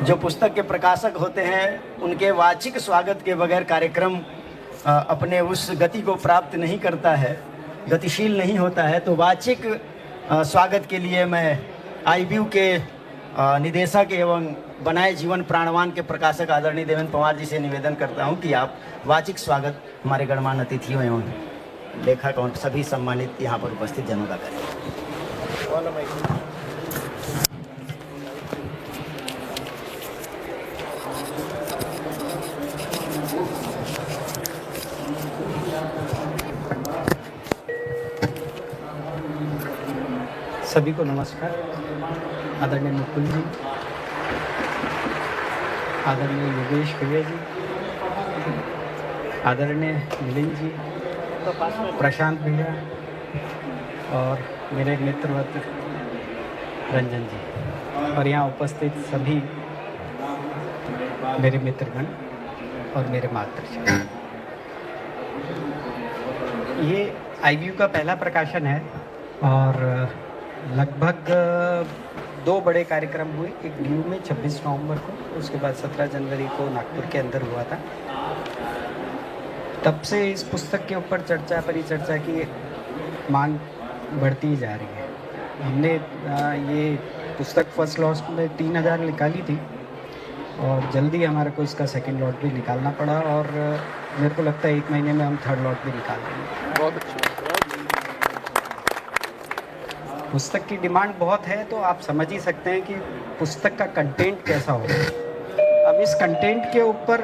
जो पुस्तक के प्रकाशक होते हैं उनके वाचिक स्वागत के बगैर कार्यक्रम अपने उस गति को प्राप्त नहीं करता है, गतिशील नहीं होता है। तो वाचिक स्वागत के लिए मैं आईबीयू के निदेशक एवं बनाए जीवन प्राणवान के प्रकाशक आदरणीय देवेंद्र पवार जी से निवेदन करता हूं कि आप वाचिक स्वागत हमारे गणमान्य अतिथियों एवं लेखक और सभी सम्मानित यहाँ पर उपस्थित जनों का करें। सभी को नमस्कार। आदरणीय मुकुल जी, आदरणीय योगेश भैया जी, आदरणीय मिलिंद जी, प्रशांत भैया और मेरे मित्रवत रंजन जी और यहाँ उपस्थित सभी मेरे मित्रगण और मेरे मातृ। ये आईबीयू का पहला प्रकाशन है और लगभग 2 बड़े कार्यक्रम हुए। एक ड्यू में 26 नवंबर को, उसके बाद 17 जनवरी को नागपुर के अंदर हुआ था। तब से इस पुस्तक के ऊपर चर्चा परिचर्चा की मांग बढ़ती जा रही है। हमने ये पुस्तक फर्स्ट लॉट में 3000 निकाली थी और जल्दी हमारे को इसका सेकंड लॉट भी निकालना पड़ा और मेरे को लगता है 1 महीने में हम थर्ड लॉट भी निकाल देंगे। बहुत अच्छा। पुस्तक की डिमांड बहुत है तो आप समझ ही सकते हैं कि पुस्तक का कंटेंट कैसा होगा। अब इस कंटेंट के ऊपर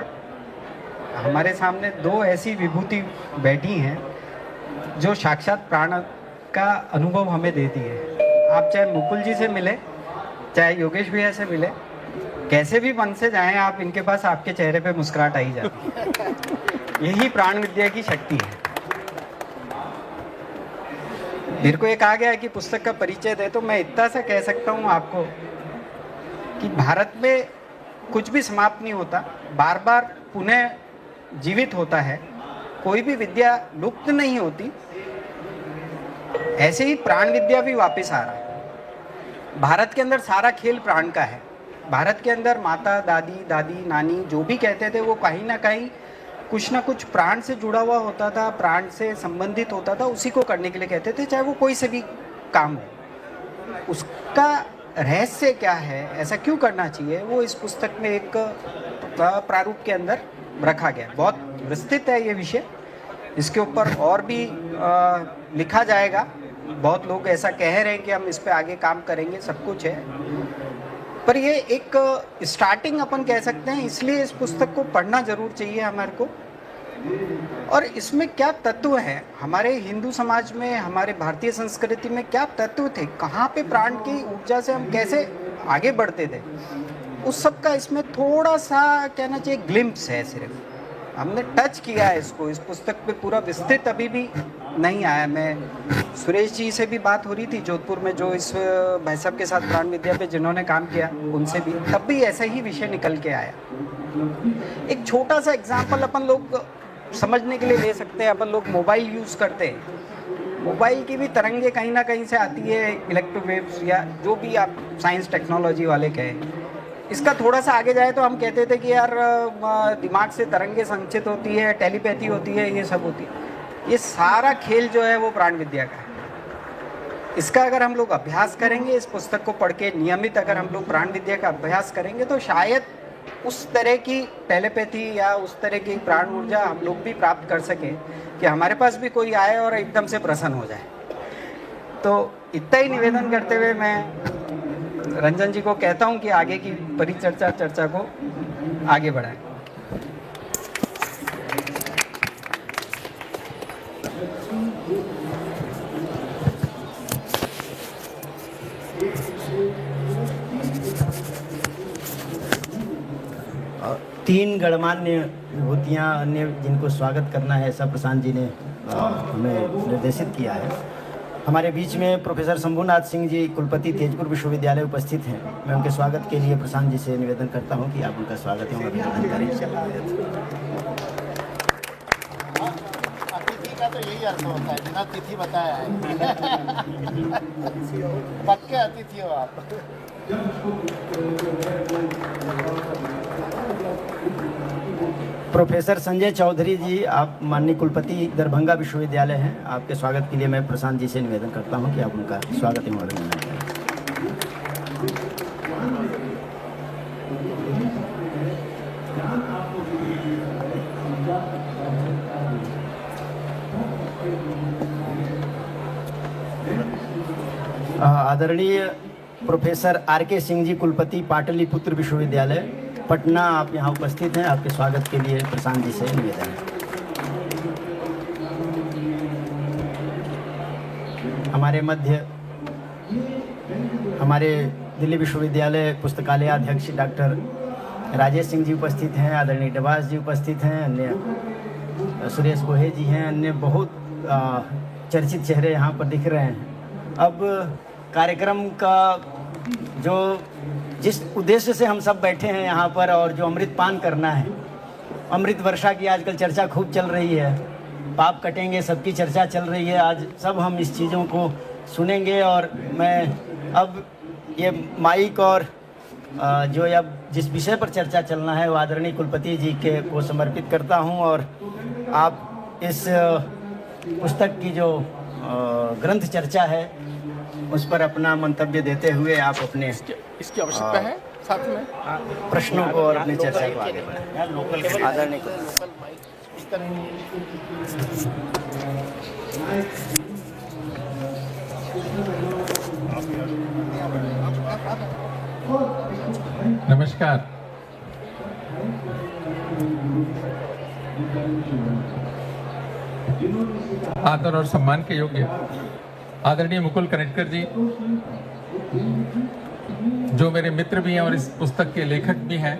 हमारे सामने 2 ऐसी विभूति बैठी हैं जो साक्षात प्राण का अनुभव हमें देती है। आप चाहे मुकुल जी से मिले, चाहे योगेश भैया से मिले, कैसे भी मन से जाएं आप इनके पास, आपके चेहरे पे मुस्कुराहट आई जाती है। यही प्राण विद्या की शक्ति है। मेरे को ये कहा गया है कि पुस्तक का परिचय दे, तो मैं इतना सा कह सकता हूँ आपको कि भारत में कुछ भी समाप्त नहीं होता, बार बार पुनः जीवित होता है। कोई भी विद्या लुप्त नहीं होती। ऐसे ही प्राण विद्या भी वापस आ रहा है। भारत के अंदर सारा खेल प्राण का है। भारत के अंदर माता, दादी, नानी जो भी कहते थे वो कहीं ना कहीं कुछ ना कुछ प्राण से जुड़ा हुआ होता था, प्राण से संबंधित होता था। उसी को करने के लिए कहते थे, चाहे वो कोई से भी काम हो। उसका रहस्य क्या है, ऐसा क्यों करना चाहिए, वो इस पुस्तक में एक प्रारूप के अंदर रखा गया। बहुत विस्तृत है ये विषय। इसके ऊपर और भी लिखा जाएगा। बहुत लोग ऐसा कह रहे हैं कि हम इस पे आगे काम करेंगे, सब कुछ है। पर ये एक स्टार्टिंग अपन कह सकते हैं, इसलिए इस पुस्तक को पढ़ना जरूर चाहिए हमारे को। और इसमें क्या तत्व हैं, हमारे हिंदू समाज में, हमारे भारतीय संस्कृति में क्या तत्व थे, कहाँ पे प्राण की ऊर्जा से हम कैसे आगे बढ़ते थे, उस सब का इसमें थोड़ा सा कहना चाहिए ग्लिम्प्स है। सिर्फ हमने टच किया है इसको। इस पुस्तक पे पूरा विस्तृत अभी भी नहीं आया। मैं सुरेश जी से भी बात हो रही थी जोधपुर में, जो इस भाई साहब के साथ प्राण विद्या पे जिन्होंने काम किया, उनसे भी, तब भी ऐसा ही विषय निकल के आया। एक छोटा सा एग्जाम्पल अपन लोग समझने के लिए ले सकते हैं। अपन लोग मोबाइल यूज़ करते हैं, मोबाइल की भी तरंगे कहीं ना कहीं से आती है, इलेक्ट्रोवेव्स या जो भी आप साइंस टेक्नोलॉजी वाले कहें। इसका थोड़ा सा आगे जाए तो हम कहते थे कि यार दिमाग से तरंगे संचित होती है, टेलीपैथी होती है, ये सब होती है। ये सारा खेल जो है वो प्राण विद्या का है। इसका अगर हम लोग अभ्यास करेंगे, इस पुस्तक को पढ़ के नियमित अगर हम लोग प्राण विद्या का अभ्यास करेंगे, तो शायद उस तरह की टेलीपैथी या उस तरह की प्राण ऊर्जा हम लोग भी प्राप्त कर सकें कि हमारे पास भी कोई आए और एकदम से प्रसन्न हो जाए। तो इतना ही निवेदन करते हुए मैं रंजन जी को कहता हूं कि आगे की चर्चा को आगे बढ़ाएं। तीन गणमान्य विभूतियाँ अन्य जिनको स्वागत करना है, ऐसा प्रशांत जी ने हमें निर्देशित किया है। हमारे बीच में प्रोफेसर शंभुनाथ सिंह जी, कुलपति तेजपुर विश्वविद्यालय, उपस्थित हैं। मैं उनके स्वागत के लिए प्रशांत जी से निवेदन करता हूं कि आप उनका स्वागत एवं अभिनंदन करें। ही अर्थ होता है, बिना तिथि बताया है। पक्के अतिथि हो आप। प्रोफेसर संजय चौधरी जी, आप माननीय कुलपति दरभंगा विश्वविद्यालय हैं। आपके स्वागत के लिए मैं प्रशांत जी से निवेदन करता हूं कि आप उनका स्वागत एवं अभिनंदन करें। आदरणीय प्रोफेसर आर.के. सिंह जी, कुलपति पाटलिपुत्र विश्वविद्यालय पटना, आप यहाँ उपस्थित हैं। आपके स्वागत के लिए प्रशांत जी से निवेदन है। हमारे मध्य हमारे दिल्ली विश्वविद्यालय पुस्तकालय अध्यक्ष डॉक्टर राजेश सिंह जी उपस्थित हैं। आदरणीय डबास जी उपस्थित हैं। अन्य सुरेश गोहे जी हैं। अन्य बहुत चर्चित चेहरे यहाँ पर दिख रहे हैं। अब कार्यक्रम का जो जिस उद्देश्य से हम सब बैठे हैं यहाँ पर और जो अमृत पान करना है, अमृत वर्षा की आजकल चर्चा खूब चल रही है। पाप कटेंगे सबकी चर्चा चल रही है। आज सब हम इस चीज़ों को सुनेंगे और मैं अब ये माइक और जो अब जिस विषय पर चर्चा चलना है वो आदरणीय कुलपति जी के को समर्पित करता हूँ। और आप इस पुस्तक की जो ग्रंथ चर्चा है उस पर अपना मंतव्य देते हुए आप अपने इसकी आवश्यकता है साथ में प्रश्नों को और अपनी चर्चा को आगे बढ़ाएं। आदरणीय नमस्कार। आदर और सम्मान के योग्य आदरणीय मुकुल कनिटकर जी, जो मेरे मित्र भी हैं और इस पुस्तक के लेखक भी हैं,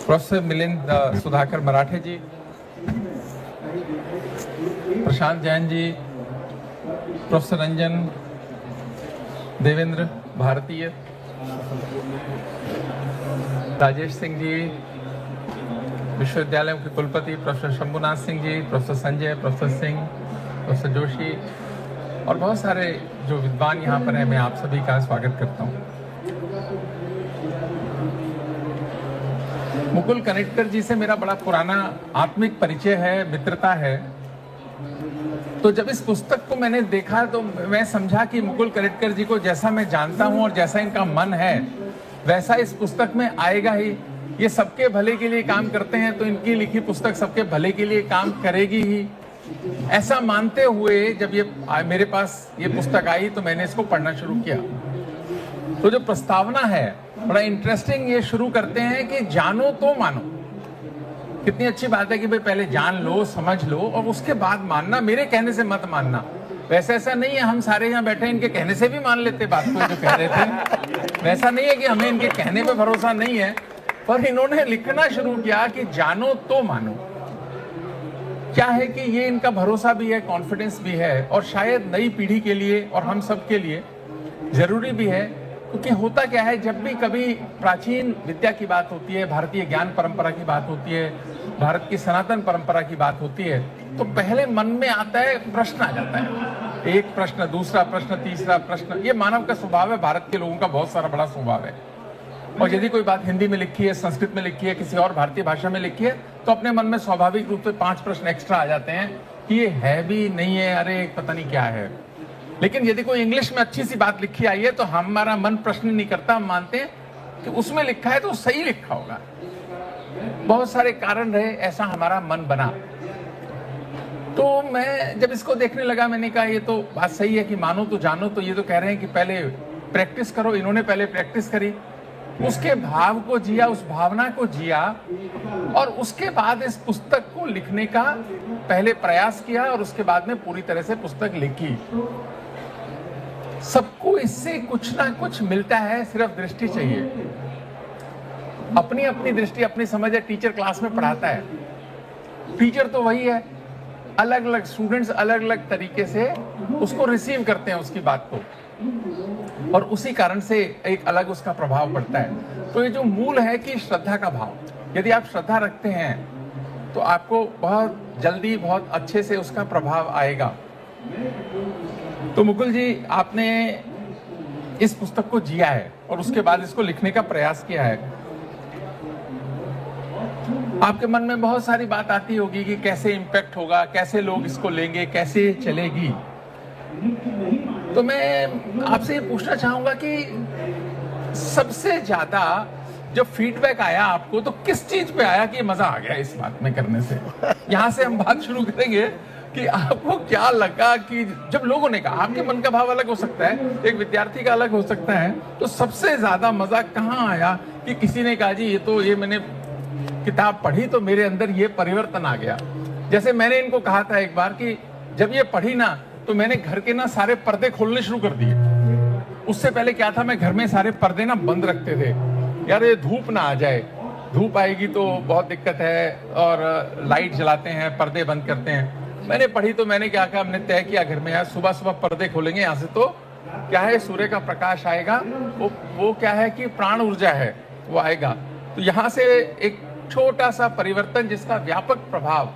प्रोफेसर मिलिंद सुधाकर मराठे जी, प्रशांत जैन जी, प्रोफेसर रंजन देवेंद्र भारतीय, राजेश सिंह जी, विश्वविद्यालयों के कुलपति professor Shambhunath Singh ji, professor Sanjay, professor Singh, professor Joshi और बहुत सारे जो विद्वान यहाँ पर हैं, मैं आप सभी का स्वागत करता हूँ। मुकुल कनिटकर जी से मेरा बड़ा पुराना आत्मिक परिचय है, मित्रता है। तो जब इस पुस्तक को मैंने देखा तो मैं समझा कि मुकुल कनिटकर जी को जैसा मैं जानता हूँ और जैसा इनका मन है वैसा इस पुस्तक में आएगा ही। ये सबके भले के लिए काम करते हैं तो इनकी लिखी पुस्तक सबके भले के लिए काम करेगी ही। ऐसा मानते हुए जब ये मेरे पास ये पुस्तक आई तो मैंने इसको पढ़ना शुरू किया। तो जो प्रस्तावना है बड़ा इंटरेस्टिंग, ये शुरू करते हैं कि जानो तो मानो। कितनी अच्छी बात है कि भाई पहले जान लो, समझ लो और उसके बाद मानना, मेरे कहने से मत मानना। वैसे ऐसा नहीं है, हम सारे यहाँ बैठे इनके कहने से भी मान लेते बात को जो कह रहे थे। वैसा नहीं है कि हमें इनके कहने पे भरोसा नहीं है, पर इन्होंने लिखना शुरू किया कि जानो तो मानो। क्या है कि ये इनका भरोसा भी है, कॉन्फिडेंस भी है और शायद नई पीढ़ी के लिए और हम सब के लिए जरूरी भी है। क्योंकि होता क्या है, जब भी कभी प्राचीन विद्या की बात होती है, भारतीय ज्ञान परंपरा की बात होती है, भारत की सनातन परंपरा की बात होती है, तो पहले मन में आता है, प्रश्न आ जाता है। एक प्रश्न, दूसरा प्रश्न, तीसरा प्रश्न। ये मानव का स्वभाव है, भारत के लोगों का बहुत सारा बड़ा स्वभाव है। और यदि कोई बात हिंदी में लिखी है, संस्कृत में लिखी है, किसी और भारतीय भाषा में लिखी है, तो अपने मन में स्वाभाविक रूप से 5 प्रश्न एक्स्ट्रा आ जाते हैं कि ये है भी नहीं है, अरे पता नहीं क्या है। लेकिन यदि कोई इंग्लिश में अच्छी सी बात लिखी आई है तो हमारा मन प्रश्न नहीं करता, हम मानते हैं कि उसमें लिखा है तो सही लिखा होगा। बहुत सारे कारण रहे, ऐसा हमारा मन बना। तो मैं जब इसको देखने लगा, मैंने कहा ये तो बात सही है कि मानो तो जानो। तो ये तो कह रहे हैं कि पहले प्रैक्टिस करो। इन्होंने पहले प्रैक्टिस करी, उसके भाव को जिया, उस भावना को जिया और उसके बाद इस पुस्तक को लिखने का पहले प्रयास किया और उसके बाद में पूरी तरह से पुस्तक लिखी। सबको इससे कुछ ना कुछ मिलता है, सिर्फ दृष्टि चाहिए। अपनी अपनी दृष्टि, अपनी समझ है। टीचर क्लास में पढ़ाता है, टीचर तो वही है, अलग अलग स्टूडेंट्स अलग अलग तरीके से उसको रिसीव करते हैं उसकी बात को, और उसी कारण से एक अलग उसका प्रभाव पड़ता है। तो ये जो मूल है कि श्रद्धा का भाव, यदि आप श्रद्धा रखते हैं तो आपको बहुत जल्दी बहुत अच्छे से उसका प्रभाव आएगा। तो मुकुल जी, आपने इस पुस्तक को जिया है और उसके बाद इसको लिखने का प्रयास किया है। आपके मन में बहुत सारी बात आती होगी कि कैसे इम्पैक्ट होगा, कैसे लोग इसको लेंगे, कैसे चलेगी। तो मैं आपसे ये पूछना चाहूंगा कि सबसे ज्यादा जब फीडबैक आया आपको तो किस चीज पे आया कि मजा आ गया इस बात में करने से? यहाँ से हम बात शुरू करेंगे कि आपको क्या लगा कि जब लोगों ने कहा, आपके मन का भाव अलग हो सकता है, एक विद्यार्थी का अलग हो सकता है, तो सबसे ज्यादा मजा कहाँ आया कि किसी ने कहा जी ये मैंने किताब पढ़ी तो मेरे अंदर ये परिवर्तन आ गया। जैसे मैंने इनको कहा था एक बार कि जब ये पढ़ी ना तो मैंने घर के ना सारे पर्दे खोलने शुरू कर दिए। उससे पहले क्या था, मैं घर में सारे पर्दे ना बंद रखते थे, यार ये धूप ना आ जाए, धूप आएगी तो बहुत दिक्कत है, और लाइट जलाते हैं, पर्दे बंद करते हैं। मैंने पढ़ी तो मैंने क्या कहा, हमने तय किया घर में यार सुबह सुबह पर्दे खोलेंगे, यहाँ से तो क्या है सूर्य का प्रकाश आएगा, वो क्या है कि प्राण ऊर्जा है वो आएगा। तो यहाँ से एक छोटा सा परिवर्तन जिसका व्यापक प्रभाव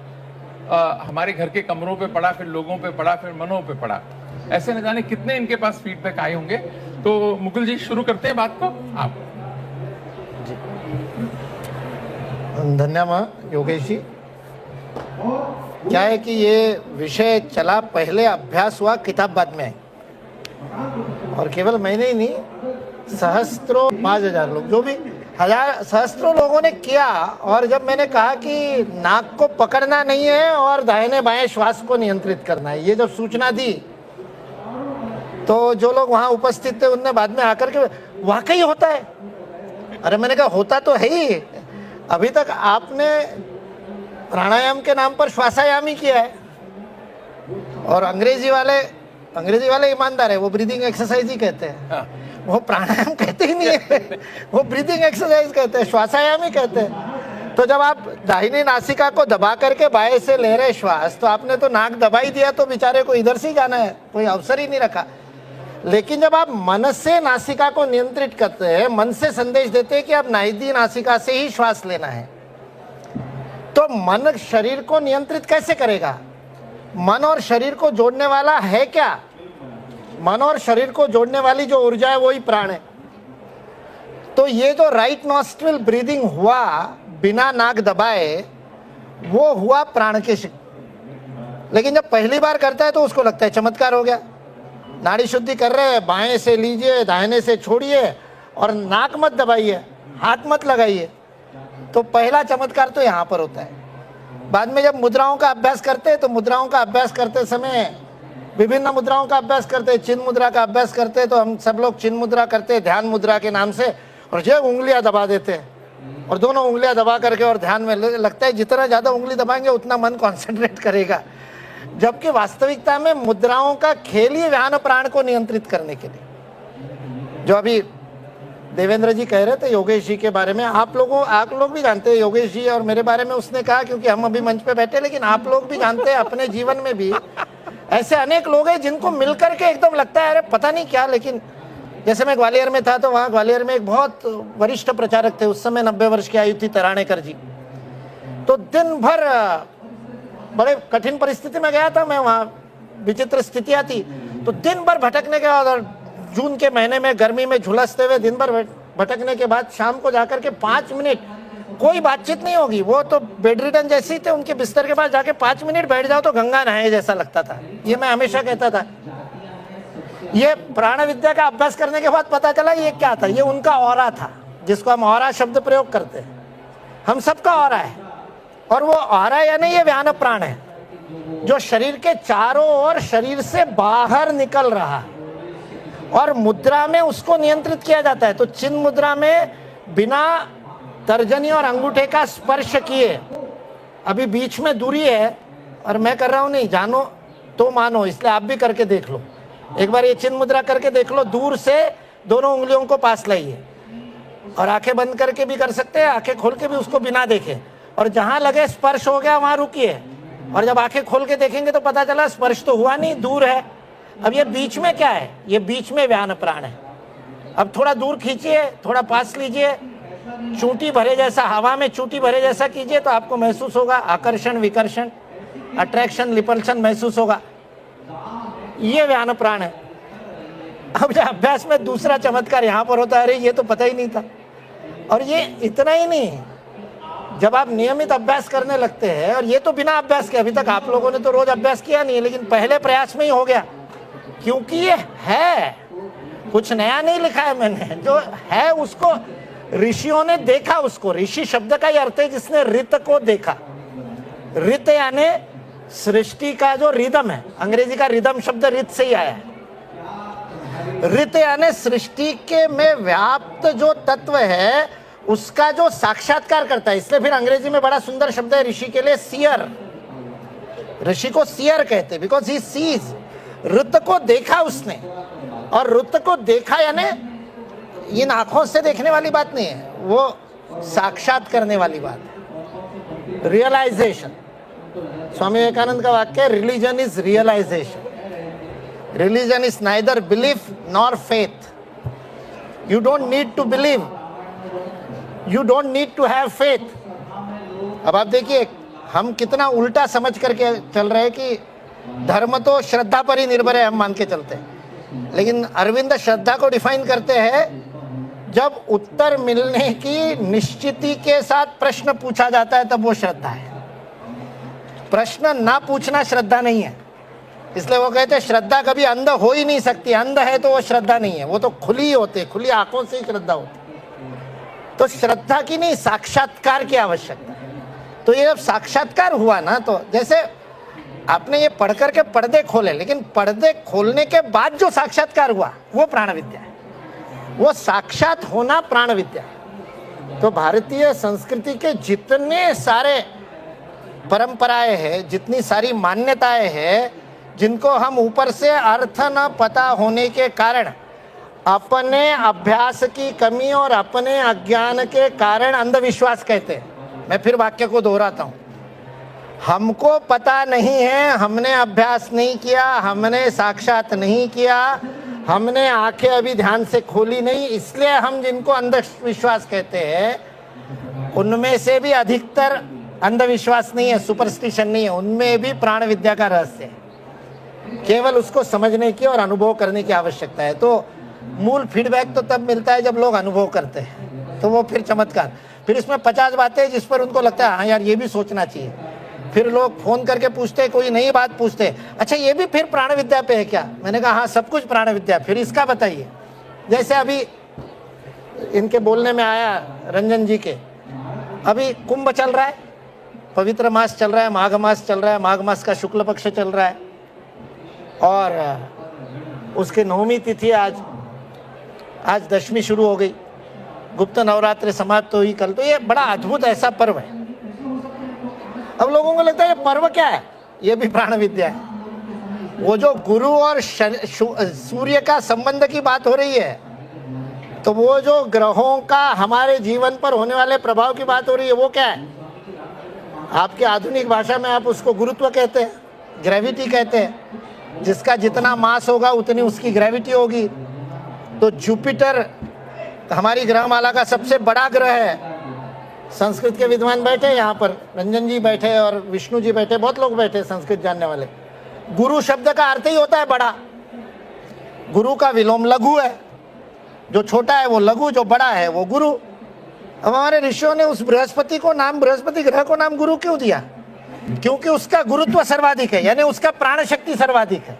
हमारे घर के कमरों पे पड़ा, फिर लोगों पे पड़ा, फिर मनों पे पड़ा। ऐसे न जाने कितने इनके पास फीडबैक आए होंगे। तो मुकुल जी शुरू करते हैं बात को आप। धन्यवाद योगेश जी। क्या है कि ये विषय चला, पहले अभ्यास हुआ, किताब बाद में आई, और केवल मैंने ही नहीं, सहस्त्रों 5000 लोग, जो भी सहस्त्रों लोगों ने किया। और जब मैंने कहा कि नाक को पकड़ना नहीं है और दाहिने बाएं श्वास को नियंत्रित करना है, ये जब सूचना दी तो जो लोग वहाँ उपस्थित थे उनने बाद में आकर के वाकई होता है। अरे मैंने कहा होता तो है ही, अभी तक आपने प्राणायाम के नाम पर श्वासायाम ही किया है, और अंग्रेजी वाले ईमानदार है, वो ब्रीदिंग एक्सरसाइज ही कहते हैं, वो प्राणायाम कहते ही नहीं है, वो ब्रीदिंग एक्सरसाइज कहते हैं, श्वासायाम ही कहते हैं। तो जब आप दाहिनी नासिका को दबा करके बाएं से ले रहे श्वास, तो आपने तो नाक दबा ही दिया, तो बेचारे को इधर से ही जाना है, कोई अवसर ही नहीं रखा। लेकिन जब आप मन से नासिका को नियंत्रित करते हैं, मन से संदेश देते हैं कि आप दाहिनी नासिका से ही श्वास लेना है, तो मन शरीर को नियंत्रित कैसे करेगा? मन और शरीर को जोड़ने वाला है क्या? मन और शरीर को जोड़ने वाली जो ऊर्जा है वही प्राण है। तो ये जो राइट नॉस्ट्रिल ब्रीदिंग हुआ बिना नाक दबाए, वो हुआ प्राण के शक्ति। लेकिन जब पहली बार करता है तो उसको लगता है चमत्कार हो गया, नाड़ी शुद्धि कर रहे हैं, बाएं से लीजिए, दाहिने से छोड़िए, और नाक मत दबाइए, हाथ मत लगाइए। तो पहला चमत्कार तो यहाँ पर होता है। बाद में जब मुद्राओं का अभ्यास करते हैं, तो मुद्राओं का अभ्यास करते समय विभिन्न मुद्राओं का अभ्यास करते हैं, चिन्ह मुद्रा का अभ्यास करते हैं, तो हम सब लोग चिन्ह मुद्रा करते हैं ध्यान मुद्रा के नाम से, और जो उंगलियां दबा देते हैं, और दोनों उंगलियां दबा करके और ध्यान में लगता है जितना ज़्यादा उंगली दबाएंगे उतना मन कॉन्सेंट्रेट करेगा। जबकि वास्तविकता में मुद्राओं का खेल ही व्यान प्राण को नियंत्रित करने के लिए। जो अभी देवेंद्र जी कह रहे थे योगेश जी के बारे में, आप लोग भी जानते हैं योगेश जी और मेरे बारे में उसने कहा, क्योंकि हम अभी मंच पे बैठे, लेकिन आप लोग भी जानते हैं अपने जीवन में भी ऐसे अनेक लोग हैं जिनको मिलकर के एकदम लगता है अरे पता नहीं क्या। लेकिन जैसे मैं ग्वालियर में था, तो वहाँ ग्वालियर में एक बहुत वरिष्ठ प्रचारक थे, उस समय 90 वर्ष की आयु थी, तराणेकर जी। तो दिन भर बड़े कठिन परिस्थिति में गया था मैं, वहाँ विचित्र स्थितियाँ थी, तो दिन भर भटकने के बाद, और जून के महीने में गर्मी में झुलसते हुए दिन भर भटकने के बाद शाम को जाकर के 5 मिनट कोई बातचीत नहीं होगी, वो तो बेड रिडन जैसे ही थे, उनके बिस्तर के पास जाके 5 मिनट बैठ जाओ तो गंगा नहाए जैसा लगता था। ये मैं हमेशा कहता था। ये प्राण विद्या का अभ्यास करने के बाद पता चला ये क्या था, ये उनका ऑरा था, जिसको हम ऑरा शब्द प्रयोग करते हैं। हम सबका ऑरा है, और वो ऑरा यानी ये व्यान प्राण है, जो शरीर के चारों ओर शरीर से बाहर निकल रहा है, और मुद्रा में उसको नियंत्रित किया जाता है। तो चिन्ह मुद्रा में बिना तर्जनी और अंगूठे का स्पर्श किए, अभी बीच में दूरी है और मैं कर रहा हूं, नहीं जानो तो मानो, इसलिए आप भी करके देख लो। एक बार ये चिन्ह मुद्रा करके देख लो, दूर से दोनों उंगलियों को पास लाइए, और आंखें बंद करके भी कर सकते हैं, आंखें खोल के भी उसको बिना देखे, और जहां लगे स्पर्श हो गया वहां रुकिए, और जब आंखें खोल के देखेंगे तो पता चला स्पर्श तो हुआ नहीं, दूर है। अब ये बीच में क्या है? ये बीच में व्यान प्राण है। अब थोड़ा दूर खींचिए, थोड़ा पास लीजिए, चूंटी भरे जैसा, हवा में चूंटी भरे जैसा कीजिए तो आपको महसूस होगा आकर्षण विकर्षण, अट्रैक्शन रिपल्शन महसूस होगा। ये व्यान प्राण है। अब जब अभ्यास में दूसरा चमत्कार यहाँ पर होता है, अरे ये तो पता ही नहीं था। और ये इतना ही नहीं, जब आप नियमित अभ्यास करने लगते हैं, और ये तो बिना अभ्यास के, अभी तक आप लोगों ने तो रोज अभ्यास किया नहीं है, लेकिन पहले प्रयास में ही हो गया, क्योंकि ये है, कुछ नया नहीं लिखा है मैंने, जो है उसको ऋषियों ने देखा। उसको ऋषि शब्द का ही अर्थ है जिसने ऋत को देखा। ऋत यानी सृष्टि का जो रिदम है, अंग्रेजी का रिदम शब्द ऋत से ही आया है। ऋत यानी सृष्टि के में व्याप्त जो तत्व है उसका जो साक्षात्कार करता है। इसलिए फिर अंग्रेजी में बड़ा सुंदर शब्द है ऋषि के लिए, सियर। ऋषि को सियर कहते हैं, बिकॉज ही सीज। ऋत को देखा उसने, और ऋत को देखा यानी इन आंखों से देखने वाली बात नहीं है, वो साक्षात करने वाली बात है, रियलाइजेशन। स्वामी विवेकानंद का वाक्य है, religion is realization. Religion is neither belief nor faith. You don't need to believe, you don't need to have faith. अब आप देखिए हम कितना उल्टा समझ करके चल रहे हैं कि धर्म तो श्रद्धा पर ही निर्भर है, हम मान के चलते हैं। लेकिन अरविंद श्रद्धा को डिफाइन करते हैं जब उत्तर मिलने की निश्चिति के साथ प्रश्न पूछा जाता है, तब वो श्रद्धा है। प्रश्न ना पूछना श्रद्धा नहीं है। इसलिए वो कहते हैं श्रद्धा कभी अंध हो ही नहीं सकती। अंध है तो वो श्रद्धा नहीं है, वो तो खुली होती है, खुली आंखों से ही श्रद्धा होती है। तो श्रद्धा की नहीं, साक्षात्कार की आवश्यकता है। तो ये जब साक्षात्कार हुआ ना, तो जैसे आपने ये पढ़ करके पर्दे खोले, लेकिन पर्दे खोलने के बाद जो साक्षात्कार हुआ वो प्राण विद्या है। वो साक्षात होना प्राण विद्या है। तो भारतीय संस्कृति के जितने सारे परंपराएं हैं, जितनी सारी मान्यताएं हैं, जिनको हम ऊपर से अर्थ न पता होने के कारण, अपने अभ्यास की कमी और अपने अज्ञान के कारण अंधविश्वास कहते हैं। मैं फिर वाक्य को दोहराता हूँ, हमको पता नहीं है, हमने अभ्यास नहीं किया, हमने साक्षात नहीं किया, हमने आंखें अभी ध्यान से खोली नहीं, इसलिए हम जिनको अंधविश्वास कहते हैं उनमें से भी अधिकतर अंधविश्वास नहीं है, सुपरस्टिशन नहीं है, उनमें भी प्राण विद्या का रहस्य है। केवल उसको समझने की और अनुभव करने की आवश्यकता है। तो मूल फीडबैक तो तब मिलता है जब लोग अनुभव करते हैं, तो वो फिर चमत्कार। फिर इसमें 50 बातें जिस पर उनको लगता है हाँ यार ये भी सोचना चाहिए। फिर लोग फोन करके पूछते हैं, कोई नई बात पूछते हैं, अच्छा ये भी फिर प्राण विद्या पे है क्या? मैंने कहा हाँ सब कुछ प्राण विद्या, फिर इसका बताइए। जैसे अभी इनके बोलने में आया रंजन जी के, अभी कुंभ चल रहा है, पवित्र मास चल रहा है, माघ मास चल रहा है, माघ मास का शुक्ल पक्ष चल रहा है, और उसके 9वीं तिथि आज 10वीं शुरू हो गई, गुप्त नवरात्र समाप्त हुई कल। तो ये बड़ा अद्भुत ऐसा पर्व है। अब लोगों को लगता है ये पर्व क्या है? ये भी प्राण विद्या है। वो जो गुरु और सूर्य का संबंध की बात हो रही है, तो वो जो ग्रहों का हमारे जीवन पर होने वाले प्रभाव की बात हो रही है, वो क्या है? आपके आधुनिक भाषा में आप उसको गुरुत्व कहते हैं, ग्रेविटी कहते हैं। जिसका जितना मास होगा उतनी उसकी ग्रेविटी होगी। तो जुपिटर हमारी ग्रहमाला का सबसे बड़ा ग्रह है। संस्कृत के विद्वान बैठे यहाँ पर, रंजन जी बैठे और विष्णु जी बैठे, बहुत लोग बैठे संस्कृत जानने वाले। गुरु शब्द का अर्थ ही होता है बड़ा। गुरु का विलोम लघु है, जो छोटा है वो लघु, जो बड़ा है वो गुरु। अब हमारे ऋषियों ने उस बृहस्पति को नाम, बृहस्पति ग्रह को नाम गुरु क्यों दिया? क्योंकि उसका गुरुत्व सर्वाधिक है, यानी उसका प्राण शक्ति सर्वाधिक है।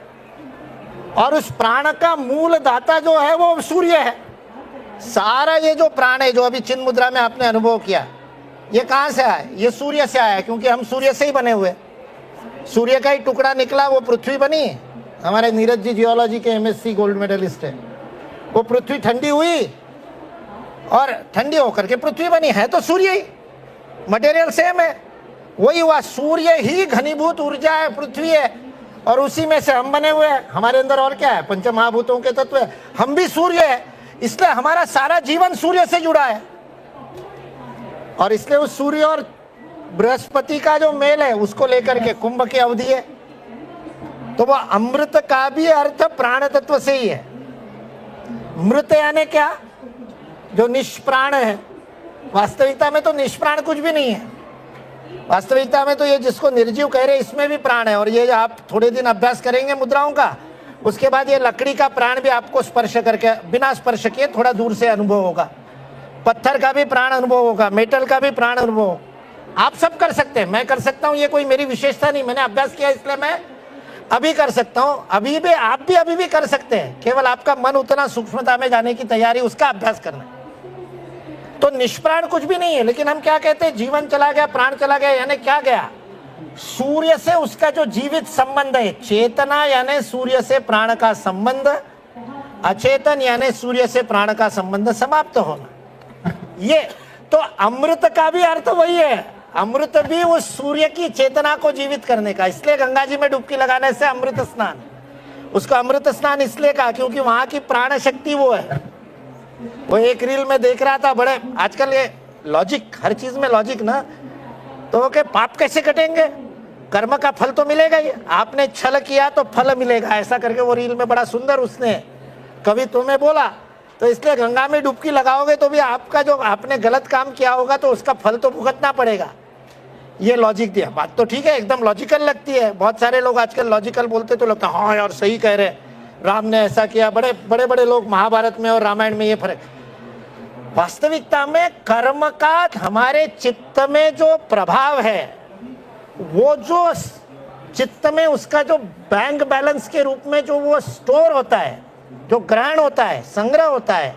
और उस प्राण का मूल दाता जो है वो सूर्य है। सारा ये जो प्राण है, जो अभी चिन्ह मुद्रा में आपने अनुभव किया, ये कहाँ से आया? ये सूर्य से आया, क्योंकि हम सूर्य से ही बने हुए। सूर्य का ही टुकड़ा निकला, वो पृथ्वी बनी। हमारे नीरज जी जियोलॉजी के MSc गोल्ड मेडलिस्ट है। वो पृथ्वी ठंडी हुई और ठंडी होकर के पृथ्वी बनी। है तो सूर्य ही, मटेरियल सेम है, वही हुआ। सूर्य ही घनीभूत ऊर्जा है, पृथ्वी है, और उसी में से हम बने हुए हैं। हमारे अंदर और क्या है? पंचमहाभूतों के तत्व है, हम भी सूर्य है। इसलिए हमारा सारा जीवन सूर्य से जुड़ा है। और इसलिए उस सूर्य और बृहस्पति का जो मेल है, उसको लेकर के कुंभ की अवधि है। तो वह अमृत का भी अर्थ प्राण तत्व से ही है। मृत यानी क्या? जो निष्प्राण है, वास्तविकता में तो निष्प्राण कुछ भी नहीं है। वास्तविकता में तो ये जिसको निर्जीव कह रहे हैं इसमें भी प्राण है। और ये जो आप थोड़े दिन अभ्यास करेंगे मुद्राओं का, उसके बाद ये लकड़ी का प्राण भी आपको स्पर्श करके बिना स्पर्श किए थोड़ा दूर से अनुभव होगा, पत्थर का भी प्राण अनुभव होगा, मेटल का भी प्राण अनुभव। आप सब कर सकते हैं, मैं कर सकता हूँ, ये कोई मेरी विशेषता नहीं, मैंने अभ्यास किया इसलिए मैं अभी कर सकता हूँ। अभी भी आप भी अभी भी कर सकते हैं, केवल आपका मन उतना सूक्ष्मता में जाने की तैयारी, उसका अभ्यास करना है। तो निष्प्राण कुछ भी नहीं है। लेकिन हम क्या कहते हैं, जीवन चला गया, प्राण चला गया, यानी क्या गया? सूर्य से उसका जो जीवित संबंध है, चेतना यानी सूर्य से प्राण का संबंध, अचेतन यानी सूर्य से प्राण का संबंध समाप्त होना। ये तो अमृत का भी अर्थ वही है, अमृत भी उस सूर्य की चेतना को जीवित करने का। इसलिए गंगा जी में डुबकी लगाने से अमृत स्नान, उसको अमृत स्नान इसलिए कहा क्योंकि वहां की प्राण शक्ति वो है। वो एक रील में देख रहा था, बड़े आजकल ये लॉजिक, हर चीज में लॉजिक ना, तो वो के पाप कैसे कटेंगे, कर्म का फल तो मिलेगा ही, आपने छल किया तो फल मिलेगा, ऐसा करके वो रील में बड़ा सुंदर उसने कवित्व में बोला। तो इसलिए गंगा में डुबकी लगाओगे तो भी आपका जो आपने गलत काम किया होगा तो उसका फल तो भुगतना पड़ेगा। ये लॉजिक दिया, बात तो ठीक है, एकदम लॉजिकल लगती है। बहुत सारे लोग आजकल लॉजिकल बोलते तो लगता है हाँ यार सही कह रहे, राम ने ऐसा किया, बड़े बड़े बड़े लोग महाभारत में और रामायण में ये फर्क। वास्तविकता में कर्म का हमारे चित्त में जो प्रभाव है, वो जो चित्त में उसका जो बैंक बैलेंस के रूप में जो वो स्टोर होता है, जो ग्रहण होता है, संग्रह होता है,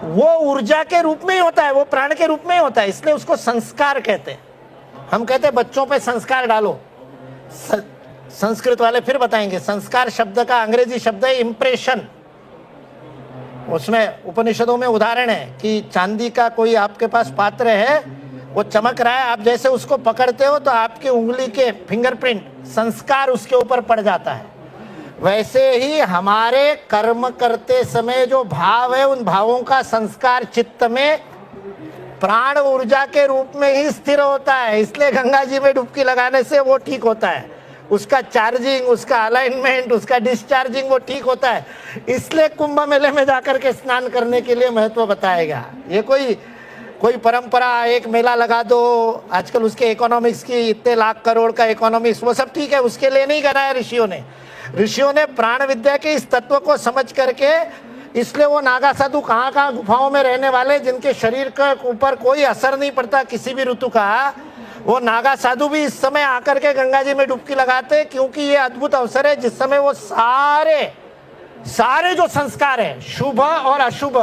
वो ऊर्जा के रूप में ही होता है, वो प्राण के रूप में ही होता है। इसलिए उसको संस्कार कहते हैं। हम कहते हैं बच्चों पे संस्कार डालो, संस्कृत वाले फिर बताएंगे, संस्कार शब्द का अंग्रेजी शब्द है इम्प्रेशन। उसमें उपनिषदों में उदाहरण है कि चांदी का कोई आपके पास पात्र है, वो चमक रहा है, आप जैसे उसको पकड़ते हो तो आपकी उंगली के फिंगरप्रिंट संस्कार उसके ऊपर पड़ जाता है। वैसे ही हमारे कर्म करते समय जो भाव है, उन भावों का संस्कार चित्त में प्राण ऊर्जा के रूप में ही स्थिर होता है। इसलिए गंगा जी में डुबकी लगाने से वो ठीक होता है, उसका चार्जिंग, उसका अलाइनमेंट, उसका डिस्चार्जिंग वो ठीक होता है। इसलिए कुंभ मेले में जाकर के स्नान करने के लिए महत्व बताएगा। ये कोई परंपरा, एक मेला लगा दो, आजकल उसके इकोनॉमिक्स की इतने लाख करोड़ का इकोनॉमिक्स, वो सब ठीक है, उसके लिए नहीं कराया ऋषियों ने। ऋषियों ने प्राण विद्या के इस तत्व को समझ करके, इसलिए वो नागा साधु कहाँ कहाँ गुफाओं में रहने वाले, जिनके शरीर के ऊपर कोई असर नहीं पड़ता किसी भी ऋतु का, वो नागा साधु भी इस समय आकर के गंगा जी में डुबकी लगाते, क्योंकि ये अद्भुत अवसर है जिस समय वो सारे जो संस्कार है, शुभ और अशुभ,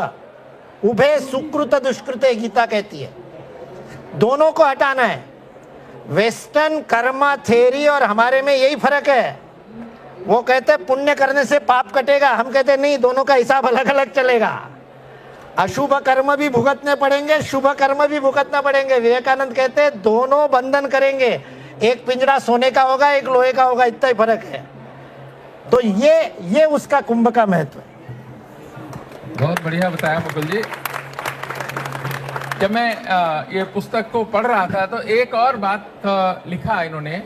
उभय सुकृत दुष्कृत, गीता कहती है, दोनों को हटाना है। वेस्टर्न कर्मा थ्योरी और हमारे में यही फर्क है। वो कहते हैं पुण्य करने से पाप कटेगा, हम कहते हैं नहीं, दोनों का हिसाब अलग अलग चलेगा। अशुभ कर्म भी भुगतने पड़ेंगे, शुभ कर्म भी भुगतना पड़ेंगे। विवेकानंद कहते हैं दोनों बंधन करेंगे, एक पिंजरा सोने का होगा, एक लोहे का होगा, इतना ही फर्क है। तो ये उसका कुंभ का महत्व है। बहुत बढ़िया बताया मुकुल जी। जब मैं ये पुस्तक को पढ़ रहा था तो एक और बात लिखा इन्होंने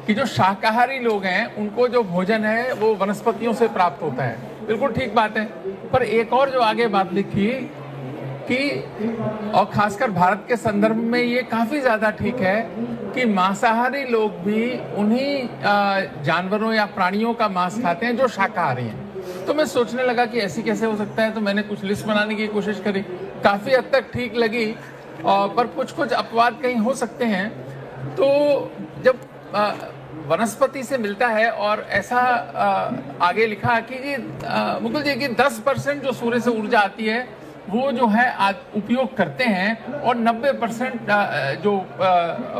कि जो शाकाहारी लोग हैं उनको जो भोजन है वो वनस्पतियों से प्राप्त होता है। बिल्कुल ठीक बात है, पर एक और जो आगे बात लिखी कि और खासकर भारत के संदर्भ में ये काफी ज्यादा ठीक है कि मांसाहारी लोग भी उन्हीं जानवरों या प्राणियों का मांस खाते हैं जो शाकाहारी हैं। तो मैं सोचने लगा कि ऐसी कैसे हो सकता है, तो मैंने कुछ लिस्ट बनाने की कोशिश करी, काफी हद तक ठीक लगी, पर कुछ अपवाद कहीं हो सकते हैं। तो जब वनस्पति से मिलता है और ऐसा आगे लिखा कि जी मुकुल जी की 10% जो सूर्य से ऊर्जा आती है वो जो है उपयोग करते हैं, और 90% जो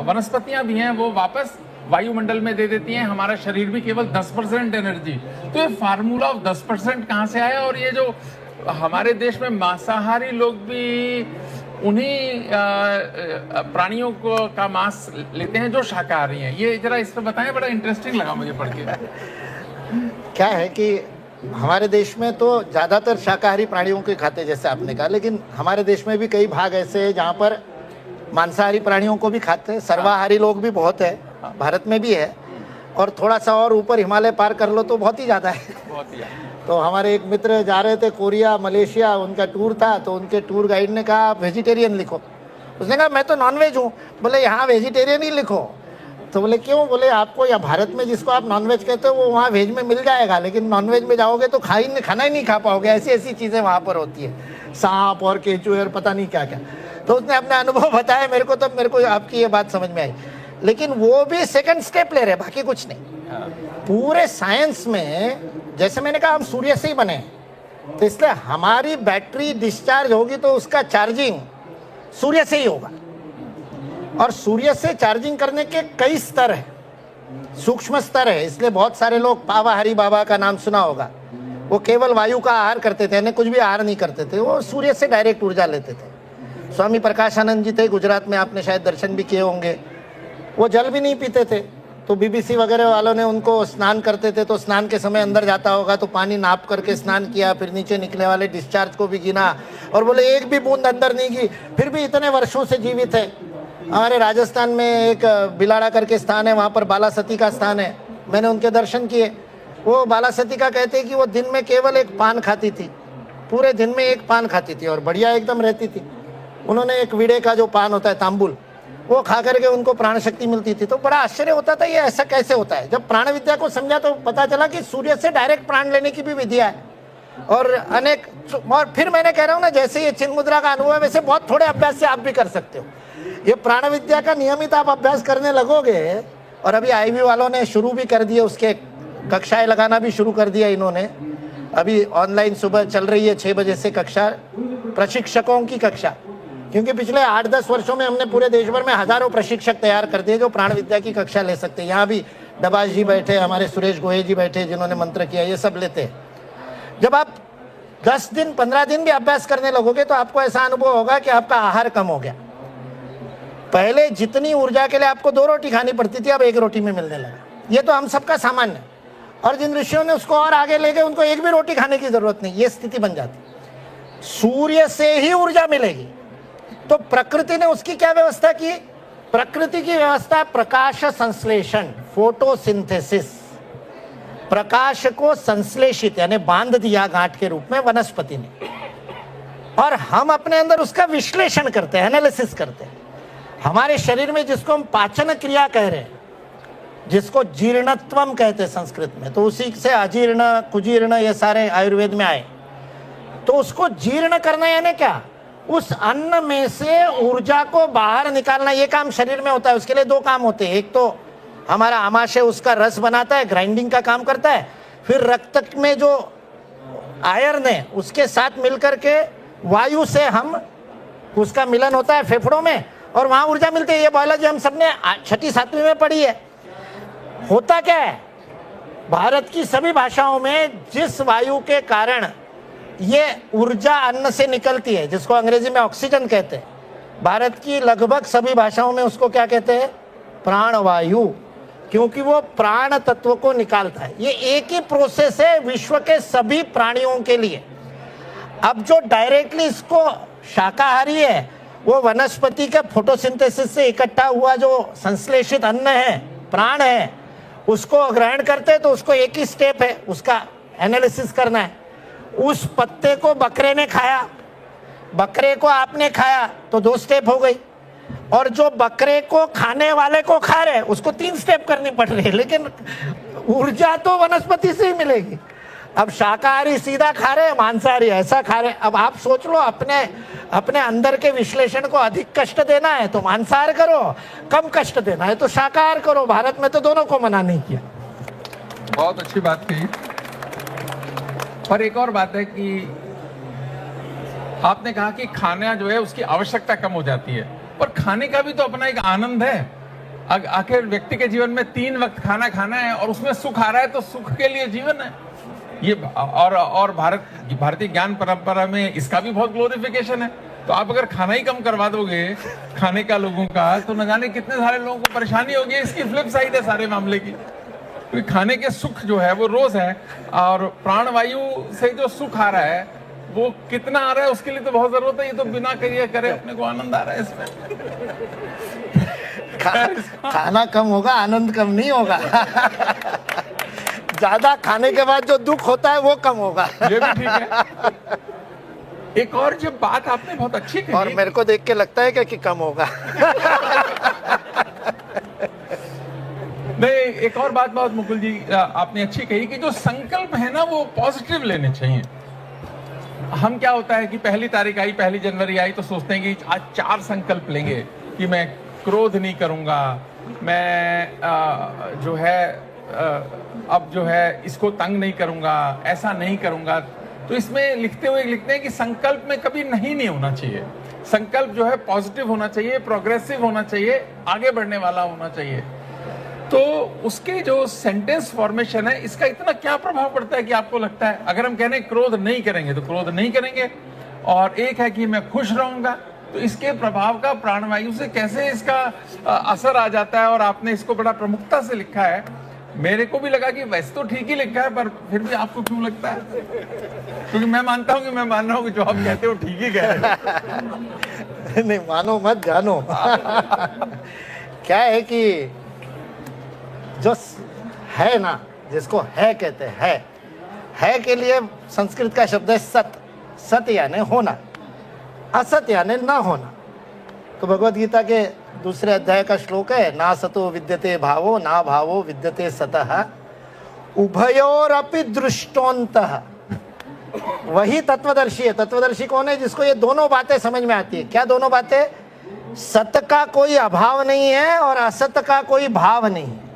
वनस्पतियां भी हैं वो वापस वायुमंडल में दे देती हैं। हमारा शरीर भी केवल 10% एनर्जी। तो ये फार्मूला ऑफ 10% कहाँ से आया? और ये जो हमारे देश में मांसाहारी लोग भी उन्हीं प्राणियों को का मांस लेते हैं जो शाकाहारी हैं, ये जरा इस पर बताएं, बड़ा इंटरेस्टिंग लगा मुझे पढ़ के। क्या है कि हमारे देश में तो ज़्यादातर शाकाहारी प्राणियों के खाते, जैसे आपने कहा, लेकिन हमारे देश में भी कई भाग ऐसे हैं जहाँ पर मांसाहारी प्राणियों को भी खाते हैं। सर्वाहारी लोग भी बहुत है, भारत में भी है, और थोड़ा सा और ऊपर हिमालय पार कर लो तो बहुत ही ज़्यादा है। तो हमारे एक मित्र जा रहे थे कोरिया मलेशिया, उनका टूर था, तो उनके टूर गाइड ने कहा आप वेजिटेरियन लिखो। उसने कहा मैं तो नॉनवेज हूँ। बोले यहाँ वेजिटेरियन ही लिखो। तो बोले क्यों? बोले आपको या भारत में जिसको आप नॉनवेज कहते हो वो वहाँ वेज में मिल जाएगा, लेकिन नॉनवेज में जाओगे तो खाना ही नहीं खा पाओगे, ऐसी ऐसी चीज़ें वहाँ पर होती है, सांप और केचुए और पता नहीं क्या क्या। तो उसने अपने अनुभव बताया मेरे को, तो मेरे को आपकी ये बात समझ में आई। लेकिन वो भी सेकंड स्टेप ले रहे, बाकी कुछ नहीं। पूरे साइंस में जैसे मैंने कहा हम सूर्य से ही बने हैं, तो इसलिए हमारी बैटरी डिस्चार्ज होगी तो उसका चार्जिंग सूर्य से ही होगा। और सूर्य से चार्जिंग करने के कई स्तर है, सूक्ष्म स्तर है। इसलिए बहुत सारे लोग पावाहरी बाबा का नाम सुना होगा, वो केवल वायु का आहार करते थे, यानी कुछ भी आहार नहीं करते थे, वो सूर्य से डायरेक्ट ऊर्जा लेते थे। स्वामी प्रकाशानंद जी थे गुजरात में, आपने शायद दर्शन भी किए होंगे। वो जल भी नहीं पीते थे, तो बीबीसी वगैरह वालों ने उनको स्नान करते थे, तो स्नान के समय अंदर जाता होगा तो पानी नाप करके स्नान किया, फिर नीचे निकले वाले डिस्चार्ज को भी गिना, और बोले एक भी बूंद अंदर नहीं गई, फिर भी इतने वर्षों से जीवित है। हमारे राजस्थान में एक बिलाड़ा करके स्थान है, वहाँ पर बालासती का स्थान है, मैंने उनके दर्शन किए। वो बालासती का कहते हैं कि वो दिन में केवल एक पान खाती थी, पूरे दिन में एक पान खाती थी और बढ़िया एकदम रहती थी। उन्होंने एक विड़े का जो पान होता है तांबुल, वो खा करके उनको प्राण शक्ति मिलती थी। तो बड़ा आश्चर्य होता था ये ऐसा कैसे होता है। जब प्राण विद्या को समझा तो पता चला कि सूर्य से डायरेक्ट प्राण लेने की भी विधिया है, और अनेक। और फिर मैंने कह रहा हूँ ना, जैसे ये चिन्ह मुद्रा का अनुभव है, वैसे बहुत थोड़े अभ्यास से आप भी कर सकते हो। ये प्राण विद्या का नियमित आप अभ्यास करने लगोगे, और अभी आईवी वालों ने शुरू भी कर दिए, उसके कक्षाएं लगाना भी शुरू कर दिया इन्होंने। अभी ऑनलाइन सुबह चल रही है 6 बजे से कक्षा, प्रशिक्षकों की कक्षा, क्योंकि पिछले 8-10 वर्षों में हमने पूरे देश भर में हजारों प्रशिक्षक तैयार कर दिए जो प्राण विद्या की कक्षा ले सकते हैं। यहाँ भी डबाज जी बैठे, हमारे सुरेश गोहे जी बैठे जिन्होंने मंत्र किया, ये सब लेते हैं। जब आप 10 दिन 15 दिन भी अभ्यास करने लगोगे तो आपको ऐसा अनुभव होगा कि आपका आहार कम हो गया। पहले जितनी ऊर्जा के लिए आपको 2 रोटी खानी पड़ती थी, अब 1 रोटी में मिलने लगा। ये तो हम सबका सामान्य है, और जिन ऋषियों ने उसको और आगे ले गए उनको 1 भी रोटी खाने की जरूरत नहीं, ये स्थिति बन जाती। सूर्य से ही ऊर्जा मिलेगी। तो प्रकृति ने उसकी क्या व्यवस्था की? प्रकृति की व्यवस्था प्रकाश संश्लेषण, फोटोसिंथेसिस। प्रकाश को संश्लेषित यानी बांध दिया गांठ के रूप में वनस्पति ने, और हम अपने अंदर उसका विश्लेषण करते हैं, एनालिसिस करते हैं। हमारे शरीर में जिसको हम पाचन क्रिया कह रहे हैं, जिसको जीर्णत्वम कहते हैं संस्कृत में, तो उसी से अजीर्ण कुजीर्ण ये सारे आयुर्वेद में आए। तो उसको जीर्ण करना यानी क्या? उस अन्न में से ऊर्जा को बाहर निकालना, ये काम शरीर में होता है। उसके लिए 2 काम होते हैं, एक तो हमारा आमाशय उसका रस बनाता है, ग्राइंडिंग का काम करता है, फिर रक्त में जो आयरन है उसके साथ मिलकर के वायु से हम उसका मिलन होता है फेफड़ों में, और वहां ऊर्जा मिलती है। ये बायोलॉजी हम सबने 6ठी 7वीं में पढ़ी है। होता क्या है, भारत की सभी भाषाओं में जिस वायु के कारण ये ऊर्जा अन्न से निकलती है, जिसको अंग्रेजी में ऑक्सीजन कहते हैं, भारत की लगभग सभी भाषाओं में उसको क्या कहते हैं? प्राणवायु, क्योंकि वो प्राण तत्व को निकालता है। ये एक ही प्रोसेस है विश्व के सभी प्राणियों के लिए। अब जो डायरेक्टली इसको शाकाहारी है, वो वनस्पति के फोटोसिंथेसिस से इकट्ठा हुआ जो संश्लेषित अन्न है, प्राण है, उसको ग्रहण करते हैं। तो उसको एक ही स्टेप है, उसका एनालिसिस करना है। उस पत्ते को बकरे ने खाया, बकरे को आपने खाया, तो 2 स्टेप हो गई। और जो बकरे को खाने वाले को खा रहे, उसको 3 स्टेप करनी पड़ रही है, लेकिन ऊर्जा तो वनस्पति से ही मिलेगी। अब शाकाहारी सीधा खा रहे, मांसाहारी ऐसा खा रहे। अब आप सोच लो, अपने अंदर के विश्लेषण को अधिक कष्ट देना है तो मांसाहार करो, कम कष्ट देना है तो शाकाहार करो। भारत में तो दोनों को मना नहीं किया। बहुत अच्छी बात कही। और एक और बात है कि आपने कहा कि खाना जो है उसकी आवश्यकता कम हो जाती है, और खाने का भी तो अपना एक आनंद है। आखिर व्यक्ति के जीवन में 3 वक्त खाना खाना है और उसमें सुख आ रहा है, तो सुख के लिए जीवन है ये। और भारतीय ज्ञान परंपरा में इसका भी बहुत ग्लोरिफिकेशन है। तो आप अगर खाना ही कम करवा दोगे खाने का लोगों का, तो न जाने कितने सारे लोगों को परेशानी होगी। इसकी फ्लिप साइड है सारे मामले की। क्योंकि खाने के सुख जो है वो रोज है, और प्राणवायु से जो सुख आ रहा है वो कितना आ रहा है उसके लिए तो बहुत जरूरत है। ये तो बिना करिए करे अपने को आनंद आ रहा है इसमें। खाना कम होगा, आनंद कम नहीं होगा। ज्यादा खाने के बाद जो दुख होता है वो कम होगा। ये भी ठीक है। एक और जब बात आपने बहुत अच्छी कही, और मेरे को देख के लगता है कि कम होगा। नहीं, एक और बात बहुत मुकुल जी आपने अच्छी कही कि जो संकल्प है ना वो पॉजिटिव लेने चाहिए। हम क्या होता है कि पहली तारीख आई, 1 जनवरी आई तो सोचते हैं कि आज 4 संकल्प लेंगे कि मैं क्रोध नहीं करूंगा, मैं जो है अब जो है इसको तंग नहीं करूंगा, ऐसा नहीं करूंगा। तो इसमें लिखते हुए लिखते हैं कि संकल्प में कभी नहीं होना चाहिए। संकल्प जो है पॉजिटिव होना चाहिए, प्रोग्रेसिव होना चाहिए, आगे बढ़ने वाला होना चाहिए। तो उसके जो सेंटेंस फॉर्मेशन है इसका इतना क्या प्रभाव पड़ता है कि आपको लगता है अगर हम कह रहे हैं क्रोध नहीं करेंगे तो क्रोध नहीं करेंगे, और एक है कि मैं खुश रहूंगा, तो इसके प्रभाव का प्राणवायु से कैसे इसका असर आ जाता है। और आपने इसको बड़ा प्रमुखता से लिखा है। मेरे को भी लगा कि वैसे तो ठीक ही लिखा है, पर फिर भी आपको क्यों लगता है? क्योंकि मैं मानता हूं कि मैं मान रहा हूं कि जो आप कहते हो ठीक ही कह रहे हो। नहीं, मानो मत जानो। क्या है कि जो है ना, जिसको है कहते हैं, है के लिए संस्कृत का शब्द है सत। सत यानी होना, असत यानी ना होना। तो भगवत गीता के 2 अध्याय का श्लोक है, ना सतो विद्यते भावो ना भावो विद्यते सतः उभयोरपि दृष्टोन्तः। वही तत्वदर्शी है। तत्वदर्शी कौन है? जिसको ये दोनों बातें समझ में आती है। क्या दोनों बातें? सत का कोई अभाव नहीं है और असत का कोई भाव नहीं है।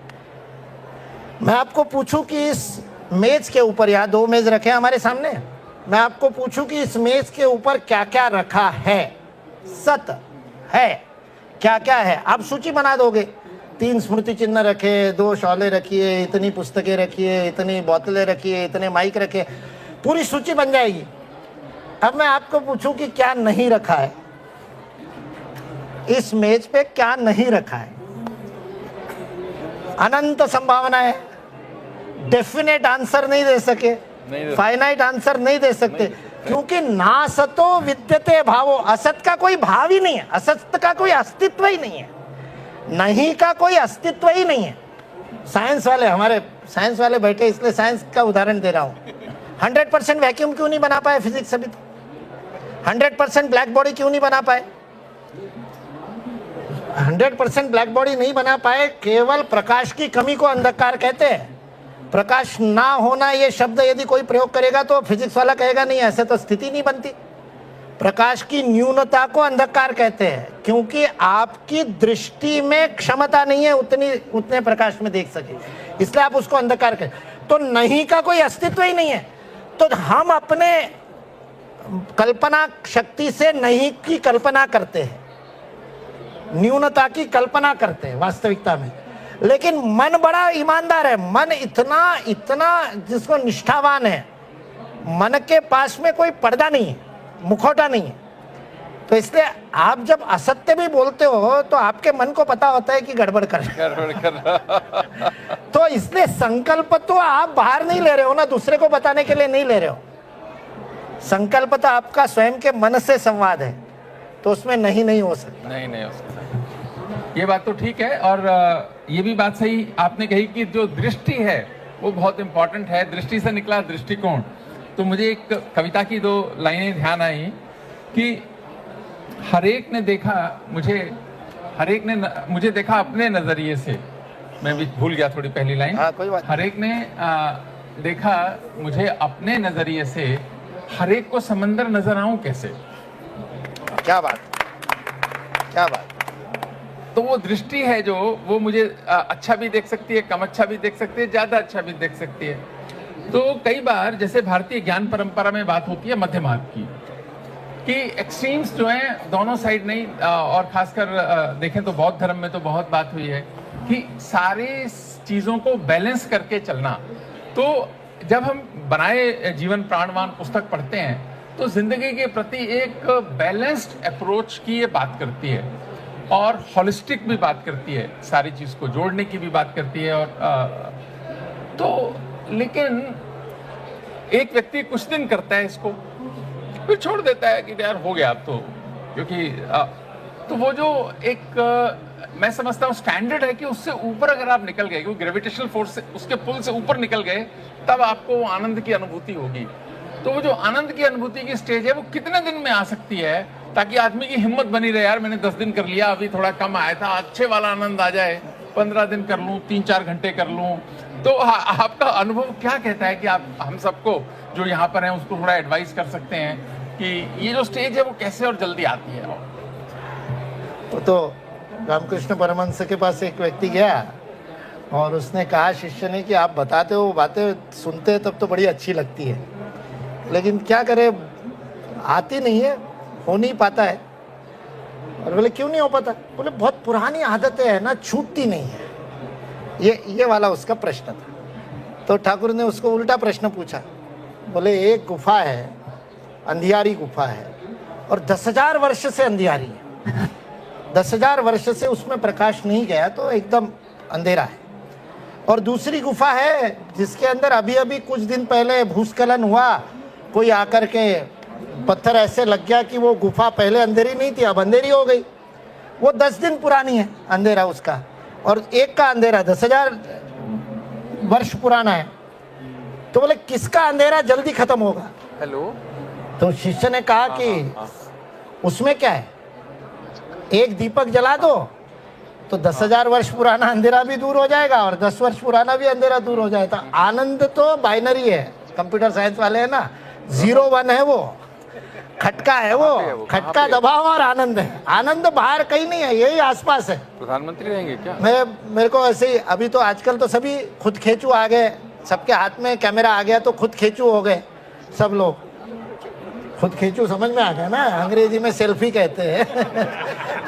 मैं आपको पूछूं कि इस मेज के ऊपर, यहाँ 2 मेज रखे हैं हमारे सामने, मैं आपको पूछूं कि इस मेज के ऊपर क्या क्या रखा है? सत है, क्या क्या है? आप सूची बना दोगे। 3 स्मृति चिन्ह रखे, 2 शौले रखिए, इतनी पुस्तकें रखिए, इतनी बोतलें रखिए, इतने माइक रखे, पूरी सूची बन जाएगी। अब मैं आपको पूछूं कि क्या नहीं रखा है? इस मेज पे क्या नहीं रखा है? अनंत संभावना है। डेफिनेट आंसर नहीं दे सके, फाइनाइट आंसर नहीं दे सकते, क्योंकि ना सतो विद्यते भावो। असत का कोई भाव ही नहीं है, असत का कोई अस्तित्व ही नहीं है, नहीं का कोई अस्तित्व ही नहीं है। साइंस वाले, हमारे साइंस वाले बैठे, इसलिए साइंस का उदाहरण दे रहा हूं। 100% वैक्यूम क्यों नहीं बना पाए फिजिक्स अभी तक? 100% ब्लैक बॉडी क्यों नहीं बना पाए? 100% ब्लैक बॉडी नहीं बना पाए, केवल प्रकाश की कमी को अंधकार कहते हैं। प्रकाश ना होना ये शब्द यदि कोई प्रयोग करेगा तो फिजिक्स वाला कहेगा नहीं, ऐसे तो स्थिति नहीं बनती। प्रकाश की न्यूनता को अंधकार कहते हैं, क्योंकि आपकी दृष्टि में क्षमता नहीं है उतने प्रकाश में देख सके, इसलिए आप उसको अंधकार कहते। तो नहीं का कोई अस्तित्व ही नहीं है। तो हम अपने कल्पना शक्ति से नहीं की कल्पना करते हैं, न्यूनता की कल्पना करते हैं वास्तविकता में। लेकिन मन बड़ा ईमानदार है, मन इतना जिसको निष्ठावान है, मन के पास में कोई पर्दा नहीं है, मुखौटा नहीं है। तो इसलिए आप जब असत्य भी बोलते हो तो आपके मन को पता होता है कि गड़बड़ कर तो इसलिए संकल्प तो आप बाहर नहीं ले रहे हो ना, दूसरे को बताने के लिए नहीं ले रहे हो। संकल्प तो आपका स्वयं के मन से संवाद है, तो उसमें नहीं हो सकता। नहीं हो सकता। ये बात तो ठीक है। और ये भी बात सही आपने कही कि जो दृष्टि है वो बहुत इंपॉर्टेंट है। दृष्टि से निकला दृष्टिकोण। तो मुझे एक कविता की 2 लाइनें ध्यान आई कि हरेक ने मुझे देखा अपने नजरिए से। मैं भी भूल गया थोड़ी पहली लाइन। कोई बात। हरेक ने देखा मुझे अपने नजरिए से, हरेक को समंदर नजर आऊं कैसे। क्या बात, क्या बात। तो वो दृष्टि है जो वो मुझे अच्छा भी देख सकती है, कम अच्छा भी देख सकती है, ज्यादा अच्छा भी देख सकती है। तो कई बार जैसे भारतीय ज्ञान परंपरा में बात होती है मध्य मार्ग की, कि एक्सट्रीम्स जो हैं दोनों साइड नहीं, और खासकर देखें तो बौद्ध धर्म में तो बहुत बात हुई है कि सारी चीजों को बैलेंस करके चलना। तो जब हम बनाए जीवन प्राणवान पुस्तक पढ़ते हैं तो जिंदगी के प्रति एक बैलेंस्ड अप्रोच की ये बात करती है, और हॉलिस्टिक भी बात करती है, सारी चीज को जोड़ने की भी बात करती है। और तो लेकिन एक व्यक्ति कुछ दिन करता है इसको, फिर छोड़ देता है कि यार हो गया अब तो, क्योंकि तो वो जो एक मैं समझता हूँ स्टैंडर्ड है कि उससे ऊपर अगर आप निकल गए, क्योंकि ग्रेविटेशनल फोर्स से, उसके पुल से ऊपर निकल गए, तब आपको वो आनंद की अनुभूति होगी। तो वो जो आनंद की अनुभूति की स्टेज है वो कितने दिन में आ सकती है, ताकि आदमी की हिम्मत बनी रहे, यार मैंने 10 दिन कर लिया, अभी थोड़ा कम आया था, अच्छे वाला आनंद आ जाए, 15 दिन कर लूँ, 3-4 घंटे कर लूँ। तो आपका अनुभव क्या कहता है कि आप हम सबको जो यहाँ पर हैं उसको थोड़ा एडवाइस कर सकते हैं कि ये जो स्टेज है वो कैसे और जल्दी आती है? तो रामकृष्ण परमहंस के पास एक व्यक्ति गया और उसने कहा शिष्य ने कि आप बताते हो बातें सुनते हैं तब तो बड़ी अच्छी लगती है, लेकिन क्या करे आती नहीं है, हो नहीं पाता है। और बोले क्यों नहीं हो पाता? बोले बहुत पुरानी आदतें हैं ना, छूटती नहीं है। ये वाला उसका प्रश्न था। तो ठाकुर ने उसको उल्टा प्रश्न पूछा। बोले एक गुफा है, अंधियारी गुफा है, और 10,000 वर्ष से अंधियारी है। 10,000 वर्ष से उसमें प्रकाश नहीं गया तो एकदम अंधेरा है। और दूसरी गुफा है जिसके अंदर अभी अभी कुछ दिन पहले भूस्खलन हुआ, कोई आकर के पत्थर ऐसे लग गया कि वो गुफा पहले अंधेरी नहीं थी, अब अंधेरी हो गई। वो 10 दिन पुरानी है अंधेरा उसका, और एक का अंधेरा 10,000 वर्ष पुराना है। तो बोले किसका अंधेरा जल्दी खत्म होगा? हेलो। तो शिष्य ने कहा कि उसमें क्या है, एक दीपक जला दो तो 10,000 वर्ष पुराना अंधेरा भी दूर हो जाएगा और 10 वर्ष पुराना भी अंधेरा दूर हो जाएगा। आनंद तो बाइनरी है, कंप्यूटर साइंस वाले है ना, 0-1 है, वो खटका है, वो खटका दबाव और आनंद है। आनंद बाहर कहीं नहीं है, यही आसपास है। प्रधानमंत्री रहेंगे क्या? मेरे को ऐसे ही, अभी तो आजकल तो सभी खुद खेचू आ गए, सबके हाथ में कैमरा आ गया तो खुद खेचू हो गए सब लोग। खुद खींचू समझ में आ गया ना, अंग्रेजी में सेल्फी कहते हैं।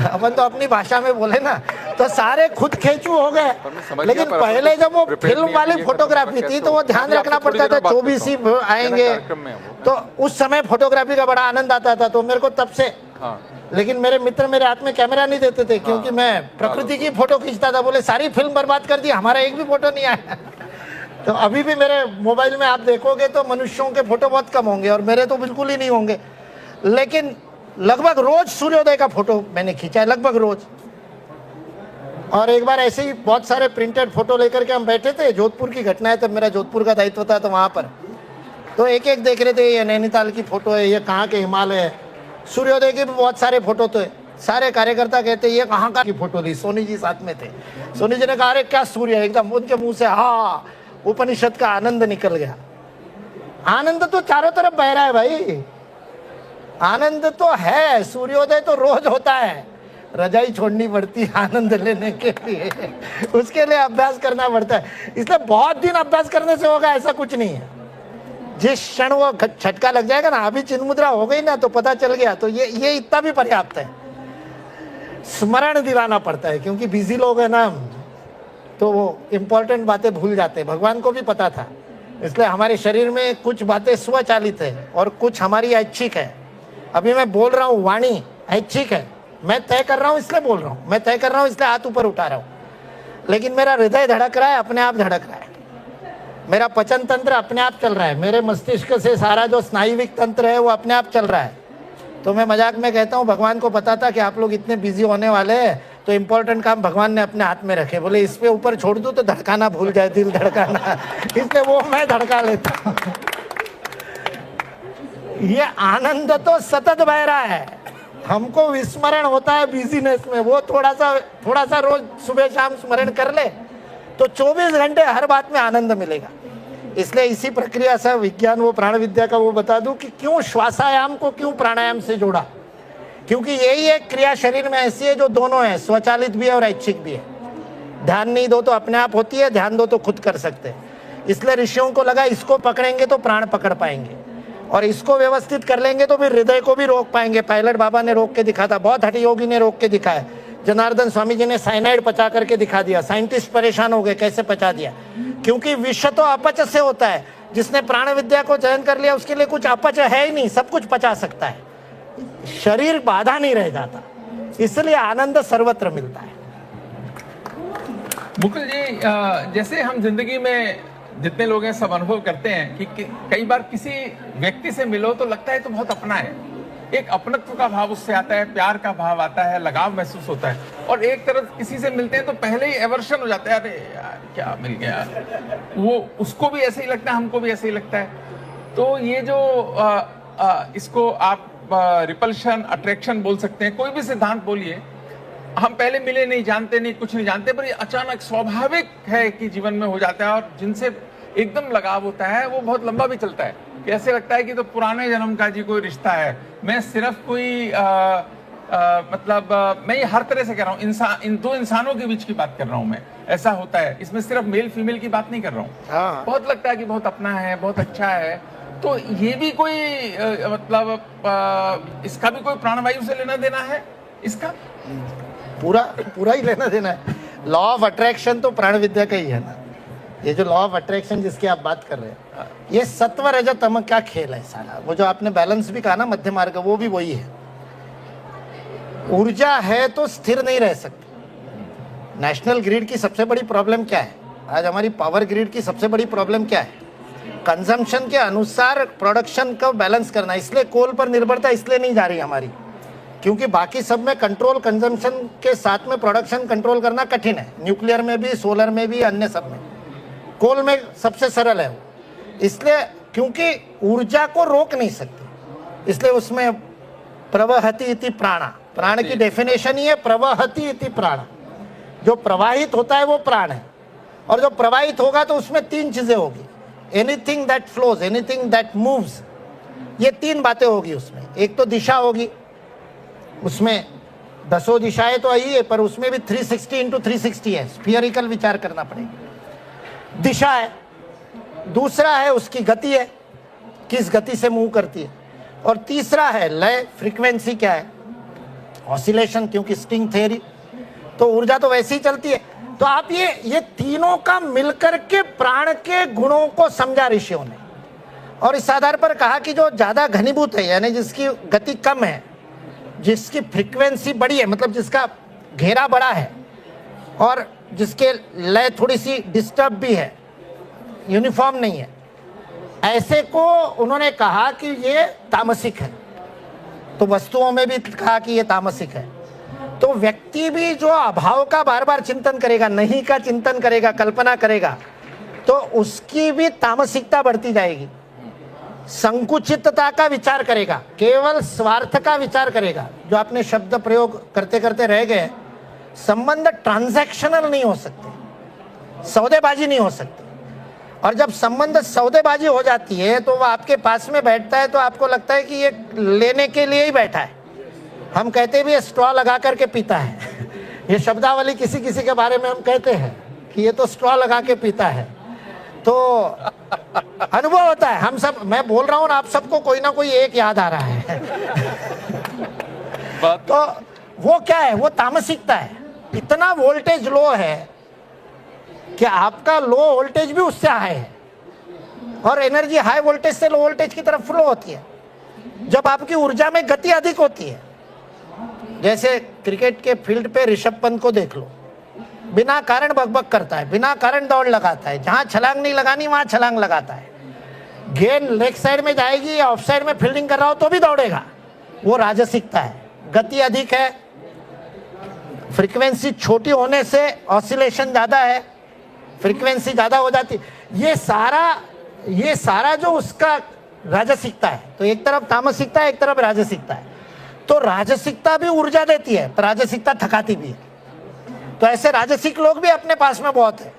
अपन तो अपनी भाषा में बोले ना, तो सारे खुद खींचू हो गए। लेकिन पहले जब वो फिल्म वाली फोटोग्राफी थी तो वो ध्यान रखना पड़ता था 24 ही आएंगे, तो उस समय फोटोग्राफी का बड़ा आनंद आता था। तो मेरे को तब से, लेकिन मेरे मित्र मेरे हाथ में कैमरा नहीं देते थे क्योंकि मैं प्रकृति की फोटो खींचता था। बोले सारी फिल्म बर्बाद कर दी, हमारा एक भी फोटो नहीं आया। तो अभी भी मेरे मोबाइल में आप देखोगे तो मनुष्यों के फोटो बहुत कम होंगे और मेरे तो बिल्कुल ही नहीं होंगे, लेकिन लगभग रोज सूर्योदय का फोटो मैंने खींचा है, लगभग रोज। और एक बार ऐसे ही बहुत सारे प्रिंटेड फोटो लेकर के हम बैठे थे, जोधपुर की घटना है, तब मेरा जोधपुर का दायित्व था, तो वहाँ पर तो एक एक देख रहे थे, ये नैनीताल की फोटो है, ये कहाँ के हिमालय है, सूर्योदय के भी बहुत सारे फोटो थे। सारे कार्यकर्ता कहते ये कहाँ का की फोटो ली, सोनी जी साथ में थे। सोनी जी ने कहा अरे क्या सूर्य, एकदम उनके मुंह से हाँ उपनिषद का आनंद निकल गया। आनंद तो चारों तरफ बह रहा है भाई, आनंद तो है, सूर्योदय तो रोज होता है, रजाई छोड़नी पड़ती है आनंद लेने के लिए, उसके लिए अभ्यास करना पड़ता है। इसलिए बहुत दिन अभ्यास करने से होगा ऐसा कुछ नहीं है। जिस क्षण वो झटका लग जाएगा ना, अभी चिन्ह मुद्रा हो गई ना तो पता चल गया, तो ये इतना भी पर्याप्त है। स्मरण दिलाना पड़ता है क्योंकि बिजी लोग है ना, तो वो इम्पोर्टेंट बातें भूल जाते हैं। भगवान को भी पता था, इसलिए हमारे शरीर में कुछ बातें स्वचालित है और कुछ हमारी ऐच्छिक है। अभी मैं बोल रहा हूँ, वाणी ऐच्छिक है, मैं तय कर रहा हूँ इसलिए बोल रहा हूँ, मैं तय कर रहा हूँ इसलिए हाथ ऊपर उठा रहा हूँ, लेकिन मेरा हृदय धड़क रहा है, अपने आप धड़क रहा है, मेरा पचन तंत्र अपने आप चल रहा है, मेरे मस्तिष्क से सारा जो स्नायुविक तंत्र है वो अपने आप चल रहा है। तो मैं मजाक में कहता हूँ भगवान को पता था कि आप लोग इतने बिजी होने वाले हैं, तो इम्पोर्टेंट काम भगवान ने अपने हाथ में रखे। बोले इस पे ऊपर छोड़ दूं तो धड़काना भूल जाए, दिल धड़काना, इसलिए वो मैं धड़का लेता हूँ। ये आनंद तो सतत बह रहा है, हमको विस्मरण होता है बिजीनेस में, वो थोड़ा सा रोज सुबह शाम स्मरण कर ले तो 24 घंटे हर बात में आनंद मिलेगा। इसलिए इसी प्रक्रिया से विज्ञान, वो प्राण विद्या का वो बता दूं कि क्यों श्वासायाम को क्यों प्राणायाम से जोड़ा, क्योंकि यही एक क्रिया शरीर में ऐसी है जो दोनों है, स्वचालित भी है और ऐच्छिक भी है। ध्यान नहीं दो तो अपने आप होती है, ध्यान दो तो खुद कर सकते हैं। इसलिए ऋषियों को लगा इसको पकड़ेंगे तो प्राण पकड़ पाएंगे, और इसको व्यवस्थित कर लेंगे तो फिर हृदय को भी रोक पाएंगे। पायलट बाबा ने रोक के दिखा था, बहुत हठ योगी ने रोक के दिखाया, जनार्दन स्वामी जी ने साइनाइड पचा करके दिखा दिया। साइंटिस्ट परेशान हो गए कैसे पचा दिया, क्योंकि विष तो अपच से होता है। जिसने प्राण विद्या को चयन कर लिया उसके लिए कुछ अपच है ही नहीं, सब कुछ पचा सकता है, शरीर बाधा नहीं रह जाता, इसलिए आनंद सर्वत्र मिलता है। मुकुल जी, जैसे हम जिंदगी में जितने लोग हैं सब अनुभव करते हैं कि कई बार किसी व्यक्ति से मिलो तो लगता है तो बहुत अपना है, एक अपनत्व का भाव उससे आता है, प्यार का भाव आता है, लगाव महसूस होता है। और एक तरफ किसी से मिलते हैं तो पहले ही एवर्शन हो जाता है, अरे यार क्या मिल गया, वो उसको भी ऐसे ही लगता है, हमको भी ऐसे ही लगता है। तो ये जो इसको आप रिपल्शन अट्रैक्शन बोल सकते हैं, कोई भी सिद्धांत बोलिए, हम पहले मिले नहीं, जानते नहीं, कुछ नहीं जानते, पर ये अचानक स्वाभाविक है कि जीवन में हो जाता है। और जिनसे एकदम लगाव होता है वो बहुत लंबा भी चलता है, कि ऐसे लगता है कि तो पुराने जन्म का जी कोई रिश्ता है। मैं सिर्फ कोई मैं ये हर तरह से कह रहा हूँ, इन दो इंसानों के बीच की बात कर रहा हूँ मैं, ऐसा होता है। इसमें सिर्फ मेल फीमेल की बात नहीं कर रहा हूँ। हाँ। बहुत लगता है कि बहुत अपना है, बहुत अच्छा है, तो ये भी कोई इसका भी कोई प्राणवायु से लेना देना है, इसका पूरा ही लेना देना है। लॉ ऑफ अट्रैक्शन तो प्राण विद्या का ही है ना। ये जो लॉ ऑफ अट्रैक्शन जिसकी आप बात कर रहे हैं, ये सत्व रज तम का खेल है सारा। वो जो आपने बैलेंस भी कहा ना, मध्य मार्ग, वो भी वही है। ऊर्जा है तो स्थिर नहीं रह सकती। नेशनल ग्रिड की सबसे बड़ी प्रॉब्लम क्या है? आज हमारी पावर ग्रिड की सबसे बड़ी प्रॉब्लम क्या है? कंजम्पशन के अनुसार प्रोडक्शन को बैलेंस करना। इसलिए कोल पर निर्भरता इसलिए नहीं जा रही हमारी, क्योंकि बाकी सब में कंट्रोल, कंजम्पशन के साथ में प्रोडक्शन कंट्रोल करना कठिन है। न्यूक्लियर में भी, सोलर में भी, अन्य सब में। कोल में सबसे सरल है वो, इसलिए क्योंकि ऊर्जा को रोक नहीं सकते, इसलिए उसमें प्रवहति इति प्राणा। प्राण की डेफिनेशन ही है प्रवहति इति प्राण। जो प्रवाहित होता है वो प्राण है, और जो प्रवाहित होगा तो उसमें तीन चीजें होगी। Anything that flows, anything that moves, ये तीन बातें होगी उसमें। एक तो दिशा होगी, उसमें 10 दिशाएं तो आई है, पर उसमें भी 360 × 360 है, स्फीयरिकल विचार करना पड़ेगा। दिशा है। दूसरा है उसकी गति है, किस गति से मूव करती है। और तीसरा है लय, फ्रीक्वेंसी क्या है, ऑसिलेशन, क्योंकि स्ट्रिंग थ्योरी, तो ऊर्जा तो वैसे ही चलती है। तो आप ये तीनों का मिलकर के प्राण के गुणों को समझा ऋषियों ने, और इस आधार पर कहा कि जो ज्यादा घनीभूत है, यानी जिसकी गति कम है, जिसकी फ्रीक्वेंसी बड़ी है, मतलब जिसका घेरा बड़ा है, और जिसके लय थोड़ी सी डिस्टर्ब भी है, यूनिफॉर्म नहीं है, ऐसे को उन्होंने कहा कि ये तामसिक है। तो वस्तुओं में भी कहा कि ये तामसिक है। तो व्यक्ति भी जो अभाव का बार बार चिंतन करेगा, नहीं का चिंतन करेगा, कल्पना करेगा, तो उसकी भी तामसिकता बढ़ती जाएगी। संकुचितता का विचार करेगा, केवल स्वार्थ का विचार करेगा। जो आपने शब्द प्रयोग करते करते रह गए, संबंध ट्रांजैक्शनल नहीं हो सकते, सौदेबाजी नहीं हो सकती। और जब संबंध सौदेबाजी हो जाती है तो वो आपके पास में बैठता है तो आपको लगता है कि ये लेने के लिए ही बैठा है। हम कहते भी स्ट्रॉ लगा करके पीता है ये शब्दावली किसी किसी के बारे में हम कहते हैं कि ये तो स्ट्रॉ लगा के पीता है। तो अनुभव होता है, हम सब, मैं बोल रहा हूँ ना, आप सबको कोई ना कोई एक याद आ रहा है तो वो क्या है? वो तामसिकता है। इतना वोल्टेज लो है कि आपका लो वोल्टेज भी उससे हाई है, और एनर्जी हाई वोल्टेज से लो वोल्टेज की तरफ फ्लो होती है। जब आपकी ऊर्जा में गति अधिक होती है, जैसे क्रिकेट के फील्ड पे ऋषभ पंत को देख लो, बिना कारण बकबक करता है, बिना कारण दौड़ लगाता है, जहां छलांग नहीं लगानी वहां छलांग लगाता है। गेंद लेग साइड में जाएगी या ऑफ साइड में फील्डिंग कर रहा हो तो भी दौड़ेगा। वो राजसिकता है। गति अधिक है, फ्रीक्वेंसी छोटी होने से ऑसिलेशन ज्यादा है, फ्रीक्वेंसी ज्यादा हो जाती। ये सारा जो उसका राजसिकता है। तो एक तरफ तामसिकता है, एक तरफ राजसिकता है। तो राजसिकता भी ऊर्जा देती है, पर राजसिकता थकाती भी है। तो ऐसे राजसिक लोग भी अपने पास में बहुत है।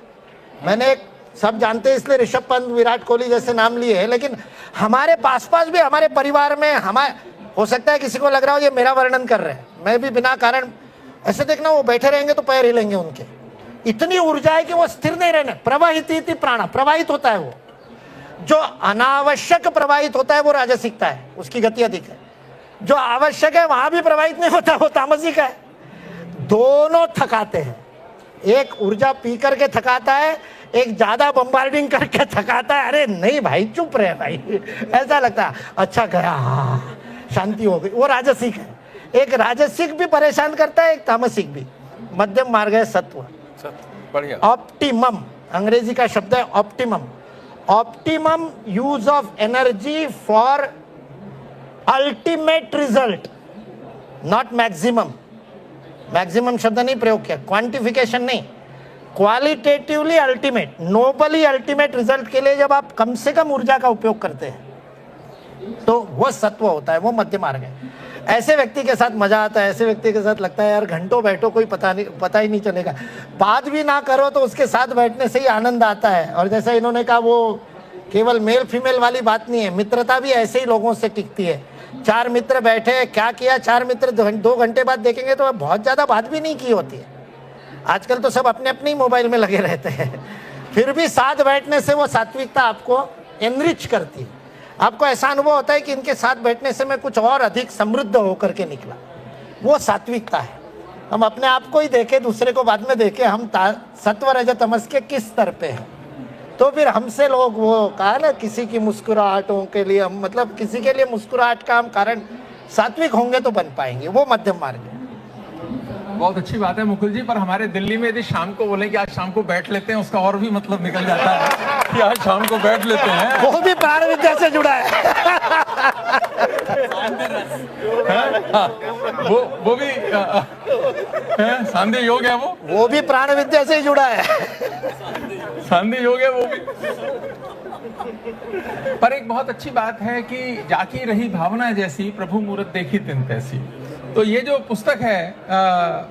मैंने सब जानते हैं इसलिए ऋषभ पंत, विराट कोहली जैसे नाम लिए हैं, लेकिन हमारे पास भी, हमारे परिवार में, हो सकता है किसी को लग रहा हो ये मेरा वर्णन कर रहे हैं, मैं भी बिना कारण ऐसे देखना, वो बैठे रहेंगे तो पैर हिलेंगे उनके। इतनी ऊर्जा है कि वो स्थिर नहीं रहने। प्रवाहित इति प्राण, प्रवाहित होता है वो। जो अनावश्यक प्रवाहित होता है वो राजसिकता है, उसकी गति अधिक है। जो आवश्यक है वहां भी प्रवाहित नहीं होता, वो तामसिक है। दोनों थकाते हैं। एक ऊर्जा पी करके थकाता है, एक ज्यादा बम्बार्डिंग करके थकाता है। अरे नहीं भाई, चुप रहे भाई, ऐसा लगता है अच्छा गया, हाँ शांति हो गई, वो राजसिक है। एक राजसिक भी परेशान करता है, एक तामसिक भी। मध्यम मार्ग है सत्व। बढ़िया। ऑप्टिमम अंग्रेजी का शब्द है optimum. Optimum use of energy for ultimate result, not maximum. Maximum शब्द नहीं प्रयोग किया, क्वांटिफिकेशन नहीं, qualitatively ultimate, nobly ultimate result के लिए जब आप कम से कम ऊर्जा का उपयोग करते हैं तो वो सत्व होता है, वो मध्य मार्ग है। ऐसे व्यक्ति के साथ मजा आता है, ऐसे व्यक्ति के साथ लगता है यार घंटों बैठो कोई पता ही नहीं चलेगा, बात भी ना करो तो उसके साथ बैठने से ही आनंद आता है। और जैसा इन्होंने कहा, वो केवल मेल फीमेल वाली बात नहीं है, मित्रता भी ऐसे ही लोगों से टिकती है। 4 मित्र बैठे, क्या किया, 4 मित्र 2 घंटे बाद देखेंगे तो बहुत ज़्यादा बात भी नहीं की होती है। आजकल तो सब अपने अपने ही मोबाइल में लगे रहते हैं, फिर भी साथ बैठने से वो सात्विकता आपको एनरिच करती है। आपको ऐसा अनुभव होता है कि इनके साथ बैठने से मैं कुछ और अधिक समृद्ध होकर के निकला, वो सात्विकता है। हम अपने आप को ही देखें, दूसरे को बाद में देखें, हम सत्व रज तमस के किस स्तर पे हैं, तो फिर हमसे लोग, वो कहा ना, किसी की मुस्कुराहटों के लिए हम, मतलब किसी के लिए मुस्कुराहट का हम कारण सात्विक होंगे तो बन पाएंगे, वो मध्यम मार्ग है। बहुत अच्छी बात है मुकुल जी, पर हमारे दिल्ली में यदि शाम को बोले कि आज शाम को बैठ लेते हैं, उसका और भी मतलब निकल जाता है कि आज शाम को बैठ लेते हैं। वो भी प्राण विद्या से जुड़ा है। वो भी सांध्य योग है, वो भी प्राण विद्या से ही जुड़ा है। सांध्य योग है वो भी। पर एक बहुत अच्छी बात है कि जाकी रही भावना जैसी, प्रभु मूरत देखी तिन तैसी। तो ये जो पुस्तक है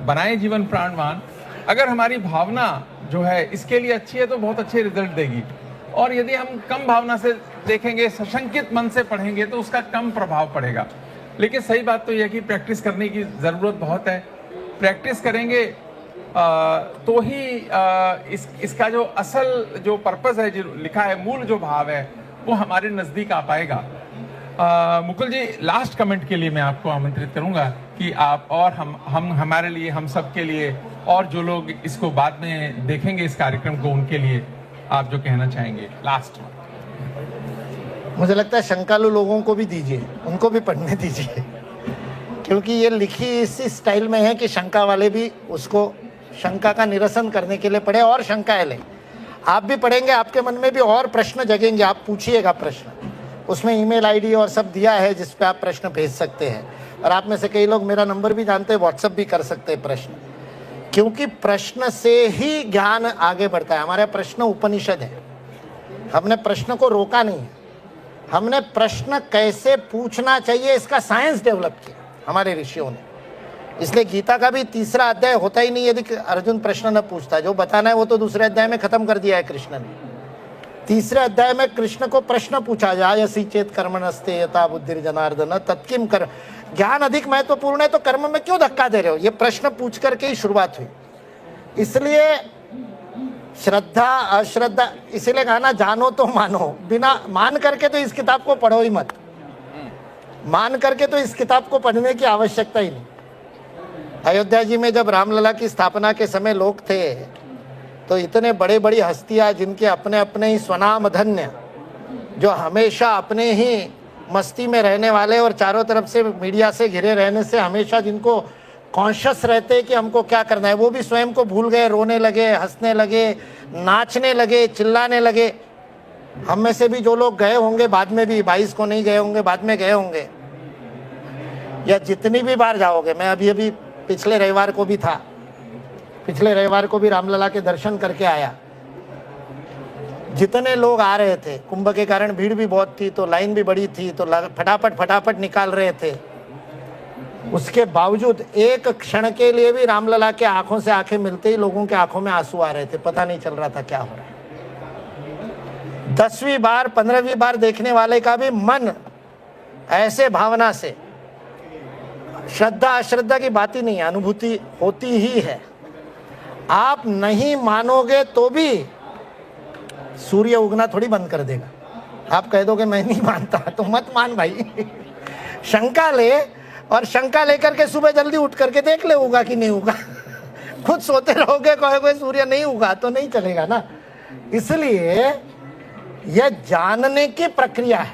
बनाए जीवन प्राणवान, अगर हमारी भावना जो है इसके लिए अच्छी है तो बहुत अच्छे रिजल्ट देगी, और यदि हम कम भावना से देखेंगे, सशंकित मन से पढ़ेंगे तो उसका कम प्रभाव पड़ेगा। लेकिन सही बात तो यह कि प्रैक्टिस करने की ज़रूरत बहुत है। प्रैक्टिस करेंगे तो ही इसका जो असल जो पर्पस है, जो लिखा है, मूल जो भाव है, वो हमारे नज़दीक आ पाएगा। मुकुल जी, लास्ट कमेंट के लिए मैं आपको आमंत्रित करूंगा कि आप और हम हमारे लिए, हम सब के लिए, और जो लोग इसको बाद में देखेंगे इस कार्यक्रम को, उनके लिए आप जो कहना चाहेंगे लास्ट। मुझे लगता है शंकालु लोगों को भी दीजिए, उनको भी पढ़ने दीजिए, क्योंकि ये लिखी इसी स्टाइल में है कि शंका वाले भी उसको शंका का निरसन करने के लिए पढ़े और शंकाएं लें। आप भी पढ़ेंगे, आपके मन में भी और प्रश्न जगेंगे, आप पूछिएगा प्रश्न। उसमें ईमेल आईडी और सब दिया है जिस पे आप प्रश्न भेज सकते हैं, और आप में से कई लोग मेरा नंबर भी जानते हैं, व्हाट्सएप भी कर सकते हैं प्रश्न, क्योंकि प्रश्न से ही ज्ञान आगे बढ़ता है। हमारा प्रश्न उपनिषद है, हमने प्रश्न को रोका नहीं है, हमने प्रश्न कैसे पूछना चाहिए इसका साइंस डेवलप किया हमारे ऋषियों ने। इसलिए गीता का भी 3रा अध्याय होता ही नहीं यदि अर्जुन प्रश्न न पूछता। जो बताना है वो तो 2रे अध्याय में खत्म कर दिया है कृष्ण ने। 3रे अध्याय में कृष्ण को प्रश्न पूछा, जायसी चेत कर्मणस्ते यथा बुद्धि जनार्दन तत्किम कर। ज्ञान अधिक महत्वपूर्ण है तो कर्म में क्यों धक्का दे रहे हो, ये प्रश्न पूछ करके ही शुरुआत हुई। इसलिए श्रद्धा अश्रद्धा, इसीलिए कहा ना, जानो तो मानो, बिना मान करके तो इस किताब को पढ़ो ही मत। मान करके तो इस किताब को पढ़ने की आवश्यकता ही नहीं। अयोध्या जी में जब रामलला की स्थापना के समय लोग थे तो इतने बड़े बड़ी हस्तियां जिनके अपने अपने ही स्वनाम धन्य, जो हमेशा अपने ही मस्ती में रहने वाले और चारों तरफ से मीडिया से घिरे रहने से हमेशा जिनको कॉन्शियस रहते कि हमको क्या करना है, वो भी स्वयं को भूल गए, रोने लगे, हंसने लगे, नाचने लगे, चिल्लाने लगे। हम में से भी जो लोग गए होंगे बाद में भी, 22 को नहीं गए होंगे, बाद में गए होंगे, या जितनी भी बार जाओगे, मैं अभी पिछले रविवार को भी था, पिछले रविवार को भी रामलला के दर्शन करके आया। जितने लोग आ रहे थे, कुंभ के कारण भीड़ भी बहुत थी तो लाइन भी बड़ी थी, तो फटाफट निकाल रहे थे। उसके बावजूद एक क्षण के लिए भी रामलला के आंखों से आंखें मिलते ही लोगों के आंखों में आंसू आ रहे थे, पता नहीं चल रहा था क्या हो रहा है। 10वीं बार 15वीं बार देखने वाले का भी मन ऐसे भावना से, श्रद्धा अश्रद्धा की बात ही नहीं है, अनुभूति होती ही है। आप नहीं मानोगे तो भी सूर्य उगना थोड़ी बंद कर देगा। आप कह दोगे मैं नहीं मानता, तो मत मान भाई। शंका ले, और शंका लेकर के सुबह जल्दी उठ करके देख ले उगा कि नहीं उगा। खुद सोते रहोगे, कहोगे सूर्य नहीं उगा, तो नहीं चलेगा ना। इसलिए यह जानने की प्रक्रिया है,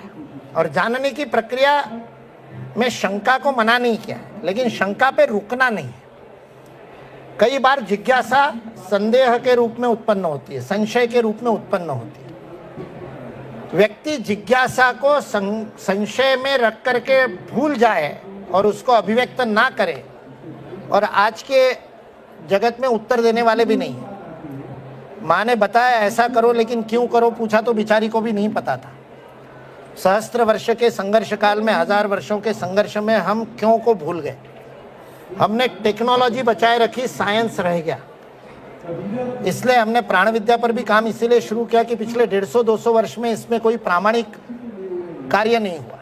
और जानने की प्रक्रिया में शंका को मना नहीं किया है, लेकिन शंका पे रुकना नहीं है। कई बार जिज्ञासा संदेह के रूप में उत्पन्न होती है, संशय के रूप में उत्पन्न होती है। व्यक्ति जिज्ञासा को संशय में रख करके भूल जाए और उसको अभिव्यक्त ना करे, और आज के जगत में उत्तर देने वाले भी नहीं है। माँ ने बताया ऐसा करो, लेकिन क्यों करो पूछा तो बिचारी को भी नहीं पता था। सहस्त्र वर्ष के संघर्ष काल में, 1000 वर्षों के संघर्ष में हम क्यों को भूल गए। हमने टेक्नोलॉजी बचाए रखी, साइंस रह गया। इसलिए हमने प्राण विद्या पर भी काम इसीलिए शुरू किया कि पिछले 150-200 वर्ष में इसमें कोई प्रामाणिक कार्य नहीं हुआ,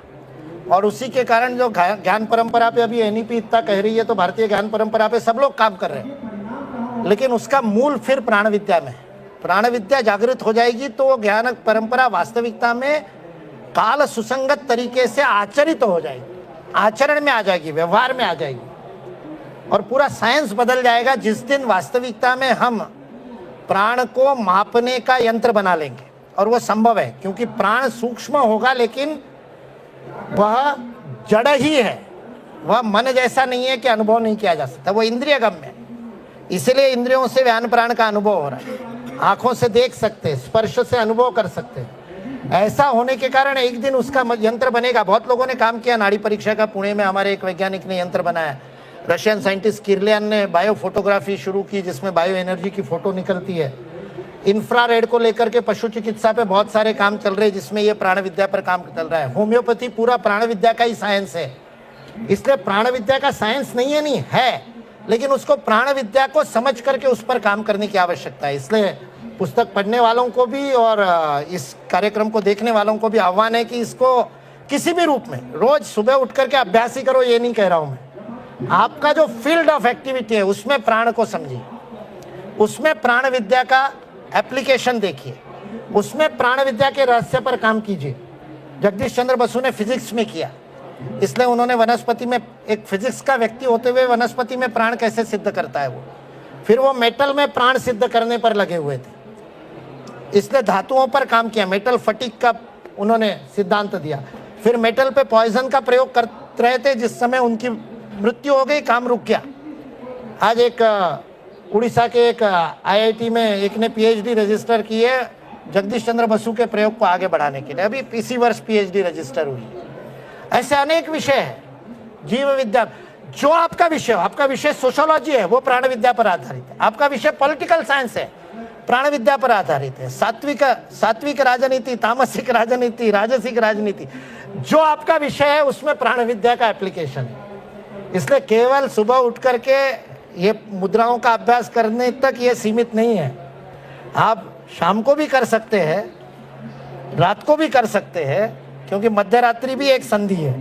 और उसी के कारण जो ज्ञान परंपरा पे अभी एनईपी इतना कह रही है, तो भारतीय ज्ञान परंपरा पे सब लोग काम कर रहे हैं, लेकिन उसका मूल फिर प्राण विद्या में है। प्राण विद्या जागृत हो जाएगी तो वो ज्ञान परंपरा वास्तविकता में काल सुसंगत तरीके से आचरित हो जाएगी, आचरण में आ जाएगी, व्यवहार में आ जाएगी, और पूरा साइंस बदल जाएगा जिस दिन वास्तविकता में हम प्राण को मापने का यंत्र बना लेंगे। और वो संभव है, क्योंकि प्राण सूक्ष्म होगा लेकिन वह जड़ ही है, वह मन जैसा नहीं है कि अनुभव नहीं किया जा सकता, वो इंद्रिय गम्य है। इसलिए इंद्रियों से व्यान प्राण का अनुभव हो रहा है, आंखों से देख सकते, स्पर्श से अनुभव कर सकते। ऐसा होने के कारण एक दिन उसका यंत्र बनेगा। बहुत लोगों ने काम किया नाड़ी परीक्षा का, पुणे में हमारे एक वैज्ञानिक ने यंत्र बनाया। रशियन साइंटिस्ट किरलियन ने बायो फोटोग्राफी शुरू की, जिसमें बायो एनर्जी की फोटो निकलती है। इंफ्रारेड को लेकर के पशु चिकित्सा पे बहुत सारे काम चल रहे हैं, जिसमें ये प्राण विद्या पर काम चल रहा है। होम्योपैथी पूरा प्राण विद्या का ही साइंस है। इसलिए प्राण विद्या का साइंस नहीं है, नहीं है, लेकिन उसको प्राण विद्या को समझ करके उस पर काम करने की आवश्यकता है। इसलिए पुस्तक पढ़ने वालों को भी और इस कार्यक्रम को देखने वालों को भी आह्वान है कि इसको किसी भी रूप में रोज सुबह उठ करके अभ्यास ही करो। ये नहीं कह रहा हूं मैं, आपका जो फील्ड ऑफ एक्टिविटी है उसमें प्राण को समझिए, उसमें प्राण विद्या का एप्लीकेशन देखिए, उसमें प्राण विद्या के रहस्य पर काम कीजिए। जगदीश चंद्र बसु ने फिजिक्स में किया, इसलिए उन्होंने वनस्पति में, एक फिजिक्स का व्यक्ति होते हुए वनस्पति में प्राण कैसे सिद्ध करता है वो, फिर वो मेटल में प्राण सिद्ध करने पर लगे हुए थे। इसलिए धातुओं पर काम किया, मेटल फटीक का उन्होंने सिद्धांत दिया। फिर मेटल पे पॉइजन का प्रयोग कर रहे थे, जिस समय उनकी मृत्यु हो गई, काम रुक गया। आज एक उड़ीसा के एक आईआईटी में एक ने पीएचडी रजिस्टर की है जगदीश चंद्र बसु के प्रयोग को आगे बढ़ाने के लिए, अभी इसी वर्ष पीएचडी रजिस्टर हुई। ऐसे अनेक विषय है जीव विद्या। जो आपका विषय हो, आपका विषय सोशियोलॉजी है, वो प्राण विद्या पर आधारित है। आपका विषय पॉलिटिकल साइंस है, प्राण विद्या पर आधारित है। सात्विक राजनीति, तामसिक राजनीति, राजसिक राजनीति, जो आपका विषय है उसमें प्राण विद्या का एप्लीकेशन है। इसलिए केवल सुबह उठ करके ये मुद्राओं का अभ्यास करने तक ये सीमित नहीं है। आप शाम को भी कर सकते हैं, रात को भी कर सकते हैं, क्योंकि मध्य रात्रि भी एक संधि है।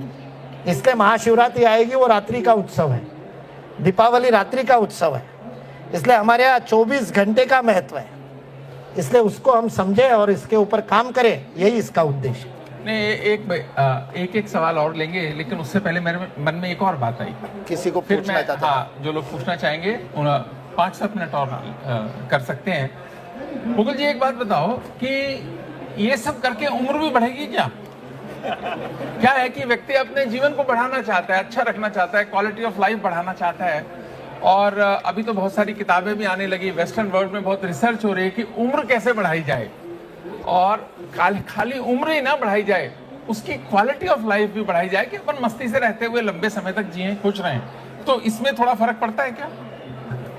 इसलिए महाशिवरात्रि आएगी, वो रात्रि का उत्सव है, दीपावली रात्रि का उत्सव है। इसलिए हमारे यहाँ 24 घंटे का महत्व है, इसलिए उसको हम समझें और इसके ऊपर काम करें, यही इसका उद्देश्य। नहीं, एक सवाल और लेंगे, लेकिन उससे पहले मेरे मन में एक और बात आई। किसी को फिर पूछना चाहता हाँ, जो लोग पूछना चाहेंगे 5-7 मिनट और कर सकते हैं। मुकुल जी, एक बात बताओ कि ये सब करके उम्र भी बढ़ेगी क्या? क्या है कि व्यक्ति अपने जीवन को बढ़ाना चाहता है, अच्छा रखना चाहता है, क्वालिटी ऑफ लाइफ बढ़ाना चाहता है, और अभी तो बहुत सारी किताबें भी आने लगी, वेस्टर्न वर्ल्ड में बहुत रिसर्च हो रही है कि उम्र कैसे बढ़ाई जाए, और खाली उम्र ही ना बढ़ाई जाए, उसकी क्वालिटी ऑफ लाइफ भी बढ़ाई जाए कि अपन मस्ती से रहते हुए लंबे समय तक जिए, खुश रहें। तो इसमें थोड़ा फर्क पड़ता है क्या?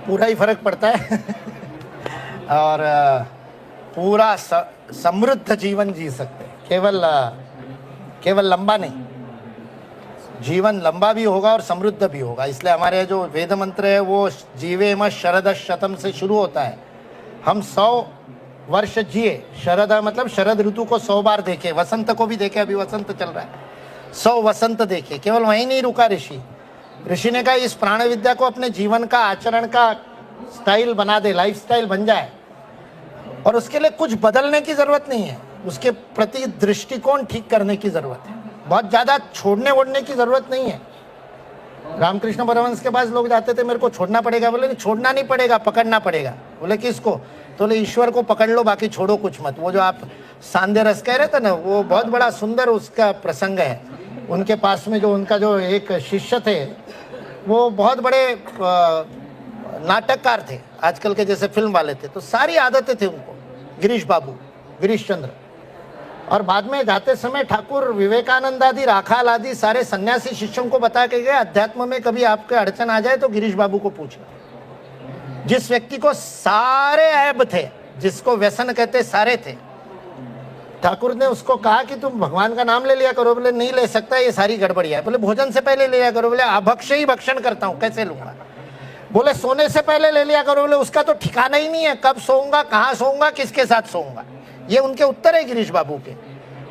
पूरा ही फर्क पड़ता है और पूरा समृद्ध जीवन जी सकते हैं। केवल लंबा नहीं, जीवन लंबा भी होगा और समृद्ध भी होगा। इसलिए हमारे जो वेद मंत्र है वो जीवेम शरद शतम से शुरू होता है। हम 100 वर्ष जिए, शरद मतलब शरद ऋतु को 100 बार देखे, वसंत को भी देखे, अभी वसंत चल रहा है, 100 वसंत देखे। केवल वहीं नहीं रुका ऋषि ने कहा इस प्राण विद्या को अपने जीवन का, आचरण का स्टाइल बना दे, लाइफ स्टाइल बन जाए, और उसके लिए कुछ बदलने की जरूरत नहीं है, उसके प्रति दृष्टिकोण ठीक करने की जरूरत है। बहुत ज्यादा छोड़ने वोड़ने की जरूरत नहीं है। रामकृष्ण परमहंस के पास लोग जाते थे, मेरे को छोड़ना पड़ेगा, बोले नहीं छोड़ना नहीं पड़ेगा, पकड़ना पड़ेगा। बोले किसको? तो बोले ईश्वर को पकड़ लो, बाकी छोड़ो कुछ मत। वो जो आप सांध्य रस कह रहे थे ना, वो बहुत बड़ा सुंदर उसका प्रसंग है। उनके पास में जो उनका जो एक शिष्य थे, वो बहुत बड़े नाटककार थे, आजकल के जैसे फिल्म वाले थे, तो सारी आदतें थे उनको, गिरीश बाबू, गिरीश चंद्र। और बाद में जाते समय ठाकुर विवेकानंद आदि, राखाल आदि सारे सन्यासी शिष्यों को बता के गए, अध्यात्म में कभी आपके अड़चन आ जाए तो गिरीश बाबू को पूछना। जिस व्यक्ति को सारे ऐब थे, जिसको व्यसन कहते सारे थे, ठाकुर ने उसको कहा कि तुम भगवान का नाम ले लिया करो। बोले नहीं ले सकता, ये सारी गड़बड़िया है। बोले भोजन से पहले ले लिया करो। बोले अभक्ष्य ही भक्षण करता हूँ, कैसे लूंगा। बोले सोने से पहले ले लिया करो। बोले उसका तो ठिकाना ही नहीं है, कब सोऊंगा, कहाँ सोऊंगा, किसके साथ सोऊंगा। ये उनके उत्तर है गिरीश बाबू के,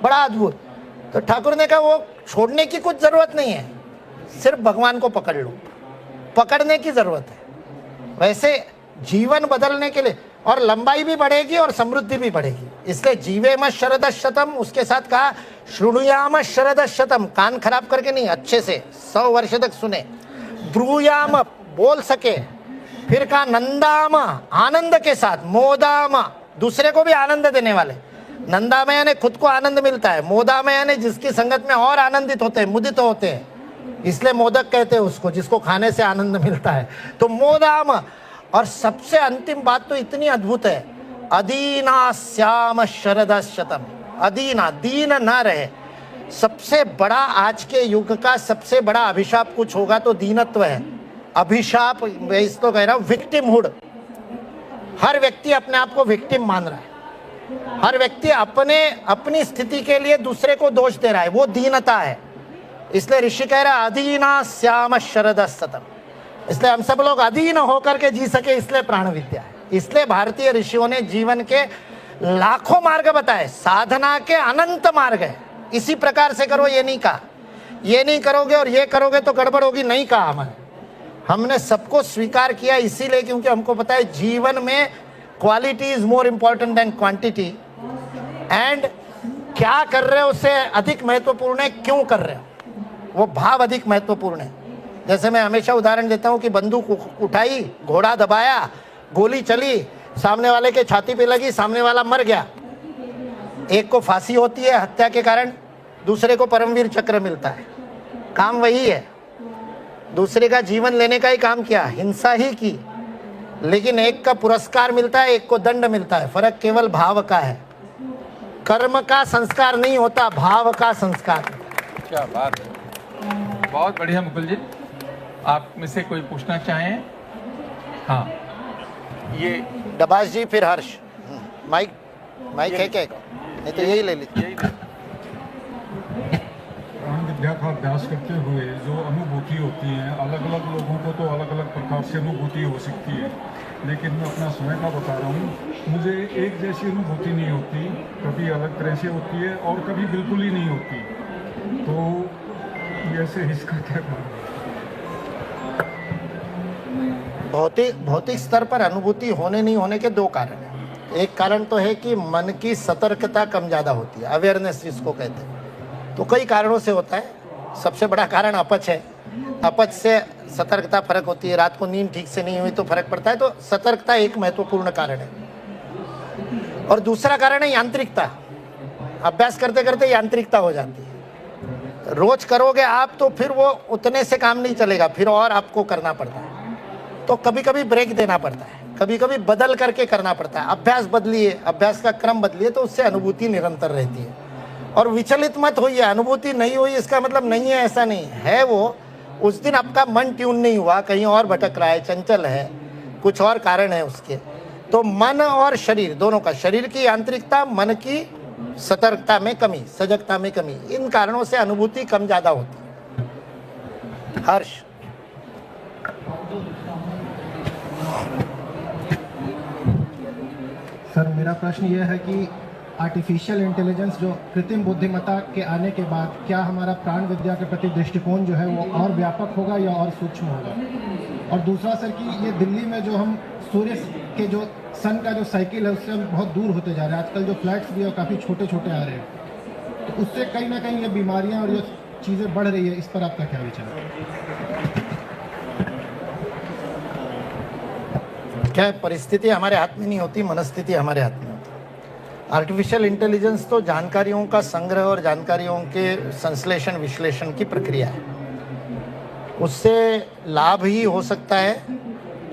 बड़ा अद्भुत। तो ठाकुर ने कहा वो छोड़ने की कुछ जरूरत नहीं है, सिर्फ भगवान को पकड़ लो, पकड़ने की जरूरत है। वैसे जीवन बदलने के लिए और लंबाई भी बढ़ेगी और समृद्धि भी बढ़ेगी। इसलिए जीवेम शरदशतम, उसके साथ कहा श्रुणुयाम शरदशतम, कान खराब करके नहीं, अच्छे से 100 वर्ष तक सुने। ब्रूयाम, बोल सके। फिर कहा नंदाम, आनंद के साथ। मोदाम, दूसरे को भी आनंद देने वाले। नंदा में यानी खुद को आनंद मिलता है, मोदा में यानी जिसकी संगत में और आनंदित होते हैं, मुदित होते हैं, इसलिए मोदक कहते हैं उसको, जिसको खाने से आनंद मिलता है। तो मोदाम, और सबसे अंतिम बात तो इतनी अद्भुत है, अदीना श्याम शरदशतम। अदीना, दीन ना रहे। सबसे बड़ा आज के युग का सबसे बड़ा अभिशाप कुछ होगा तो दीनत्व है। अभिशाप, मैं इसको कह रहा हूं विक्टिमहुड। हर व्यक्ति अपने आप को विक्टिम मान रहा है, हर व्यक्ति अपनी स्थिति के लिए दूसरे को दोष दे रहा है, वो दीनता है। इसलिए ऋषि कह रहा है अदीना श्याम शरदशतम। इसलिए हम सब लोग अधीन होकर के जी सके, इसलिए प्राण विद्या है। इसलिए भारतीय ऋषियों ने जीवन के लाखों मार्ग बताए, साधना के अनंत मार्ग है। इसी प्रकार से करो, ये नहीं कहा, ये नहीं करोगे और ये करोगे तो गड़बड़ होगी, नहीं कहा। हमने सबको स्वीकार किया इसीलिए क्योंकि हमको पता है जीवन में quality is more important than quantity, and क्या कर रहे हो उससे अधिक महत्वपूर्ण है क्यों कर रहे हो, वो भाव अधिक महत्वपूर्ण है। जैसे मैं हमेशा उदाहरण देता हूँ कि बंदूक उठाई, घोड़ा दबाया, गोली चली, सामने वाले के छाती पे लगी, सामने वाला मर गया। एक को फांसी होती है हत्या के कारण, दूसरे को परमवीर चक्र मिलता है। काम वही है, दूसरे का जीवन लेने का ही काम किया, हिंसा ही की, लेकिन एक का पुरस्कार मिलता है, एक को दंड मिलता है। फर्क केवल भाव का है। कर्म का संस्कार नहीं होता, भाव का संस्कार। क्या बात है, बहुत बढ़िया। मुकुल जी, आप में से कोई पूछना चाहें? हाँ, ये डबास जी, फिर हर्ष। माइक है क्या? नहीं तो यही ले लीजिए। प्राण विद्या का अभ्यास करते हुए जो अनुभूति होती है, अलग अलग लोगों को तो अलग अलग प्रकार से अनुभूति हो सकती है, लेकिन मैं अपना समय का बता रहा हूँ। मुझे एक जैसी अनुभूति नहीं होती, कभी अलग तरह से होती है और कभी बिल्कुल ही नहीं होती। तो ऐसे इसका क्या कारण है? भौतिक स्तर पर अनुभूति होने नहीं होने के दो कारण हैं। एक कारण तो है कि मन की सतर्कता कम ज़्यादा होती है, अवेयरनेस जिसको कहते हैं। तो कई कारणों से होता है। सबसे बड़ा कारण अपच है। अपच से सतर्कता फर्क होती है, रात को नींद ठीक से नहीं हुई तो फर्क पड़ता है। तो सतर्कता एक महत्वपूर्ण कारण है। और दूसरा कारण है यांत्रिकता। अभ्यास करते करते यांत्रिकता हो जाती है। रोज करोगे आप तो फिर वो उतने से काम नहीं चलेगा, फिर और आपको करना पड़ता है। तो कभी कभी ब्रेक देना पड़ता है, कभी कभी बदल करके करना पड़ता है। अभ्यास बदलिए, अभ्यास का क्रम बदलिए, तो उससे अनुभूति निरंतर रहती है। और विचलित मत होइए, अनुभूति नहीं हुई इसका मतलब नहीं है, ऐसा नहीं है। वो उस दिन आपका मन ट्यून नहीं हुआ, कहीं और भटक रहा है, चंचल है, कुछ और कारण है उसके। तो मन और शरीर दोनों का, शरीर की यांत्रिकता, मन की सतर्कता में कमी, सजगता में कमी, इन कारणों से अनुभूति कम ज्यादा होती है। हर्ष। सर, मेरा प्रश्न यह है कि आर्टिफिशियल इंटेलिजेंस, जो कृत्रिम बुद्धिमत्ता के आने के बाद क्या हमारा प्राण विद्या के प्रति दृष्टिकोण जो है वो और व्यापक होगा या और सूक्ष्म होगा? और दूसरा सर कि ये दिल्ली में जो हम सूर्य के जो सन का जो साइकिल है उससे हम बहुत दूर होते जा रहे हैं। आजकल जो फ्लैट्स भी है काफ़ी छोटे छोटे आ रहे हैं, तो उससे कहीं ना कहीं ये बीमारियाँ और ये चीज़ें बढ़ रही है। इस पर आपका क्या विचार है? क्या परिस्थिति हमारे हाथ में नहीं होती, मनस्थिति हमारे हाथ में होती। आर्टिफिशियल इंटेलिजेंस तो जानकारियों का संग्रह और जानकारियों के संश्लेषण विश्लेषण की प्रक्रिया है। उससे लाभ ही हो सकता है,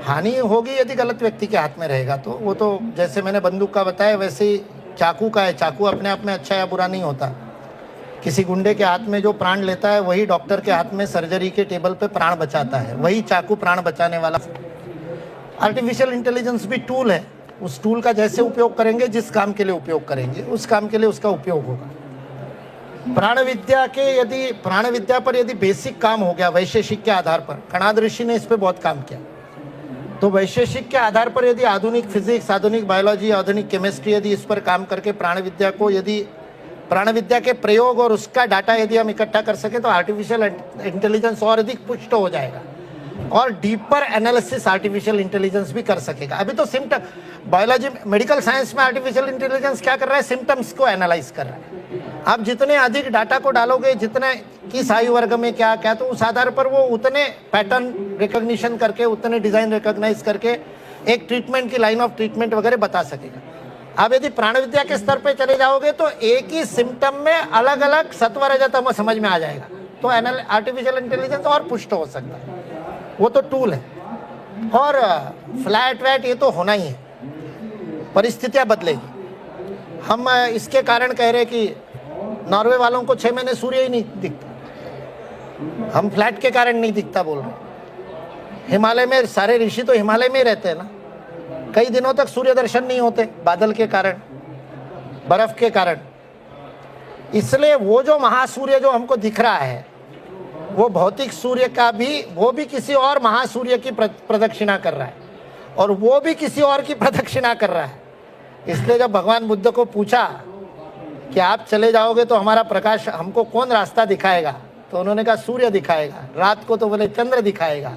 हानि होगी यदि गलत व्यक्ति के हाथ में रहेगा। तो वो तो जैसे मैंने बंदूक का बताया, वैसे ही चाकू का है। चाकू अपने आप में अच्छा या बुरा नहीं होता। किसी गुंडे के हाथ में जो प्राण लेता है वही डॉक्टर के हाथ में सर्जरी के टेबल पे प्राण बचाता है। वही चाकू प्राण बचाने वाला। आर्टिफिशियल इंटेलिजेंस भी टूल है। उस टूल का जैसे उपयोग करेंगे, जिस काम के लिए उपयोग करेंगे, उस काम के लिए उसका उपयोग होगा। प्राण विद्या पर यदि बेसिक काम हो गया वैशेषिक के आधार पर, कणाद ऋषि ने इस पे बहुत काम किया, तो वैशेषिक के आधार पर यदि आधुनिक फिजिक्स, आधुनिक बायोलॉजी, आधुनिक केमिस्ट्री यदि इस पर काम करके प्राण विद्या के प्रयोग और उसका डाटा यदि हम इकट्ठा कर सके तो आर्टिफिशियल इंटेलिजेंस और अधिक पुष्ट हो जाएगा और डीपर एनालिसिस आर्टिफिशियल इंटेलिजेंस भी कर सकेगा। अभी तो सिम्टम, बायोलॉजी, मेडिकल साइंस में आर्टिफिशियल इंटेलिजेंस क्या कर रहा है? सिम्टम्स को एनालाइज कर रहा है। आप जितने अधिक डाटा को डालोगे, जितने किस आयु वर्ग में क्या क्या, तो उस आधार पर वो उतने पैटर्न रिकॉग्निशन करके, उतने डिजाइन रिकॉग्नाइज करके एक ट्रीटमेंट की लाइन ऑफ ट्रीटमेंट वगैरह बता सकेगा। आप यदि प्राण विद्या के स्तर पे चले जाओगे तो एक ही सिम्टम में अलग अलग सत्व रजतम समझ में आ जाएगा। तो आर्टिफिशियल इंटेलिजेंस और पुष्ट हो सकता है। वो तो टूल है। और फ्लैट वैट ये तो होना ही है, परिस्थितियां बदलेगी। हम इसके कारण कह रहे कि नॉर्वे वालों को 6 महीने सूर्य ही नहीं दिखता। हम फ्लैट के कारण नहीं दिखता बोल रहे। हिमालय में सारे ऋषि तो हिमालय में ही रहते हैं ना। कई दिनों तक सूर्य दर्शन नहीं होते, बादल के कारण, बर्फ के कारण। इसलिए वो जो महासूर्य जो हमको दिख रहा है, वो भौतिक सूर्य का भी, वो भी किसी और महासूर्य की प्रदक्षिणा कर रहा है और वो भी किसी और की प्रदक्षिणा कर रहा है। इसलिए जब भगवान बुद्ध को पूछा कि आप चले जाओगे तो हमारा प्रकाश, हमको कौन रास्ता दिखाएगा, तो उन्होंने कहा सूर्य दिखाएगा। रात को तो बोले चंद्र दिखाएगा,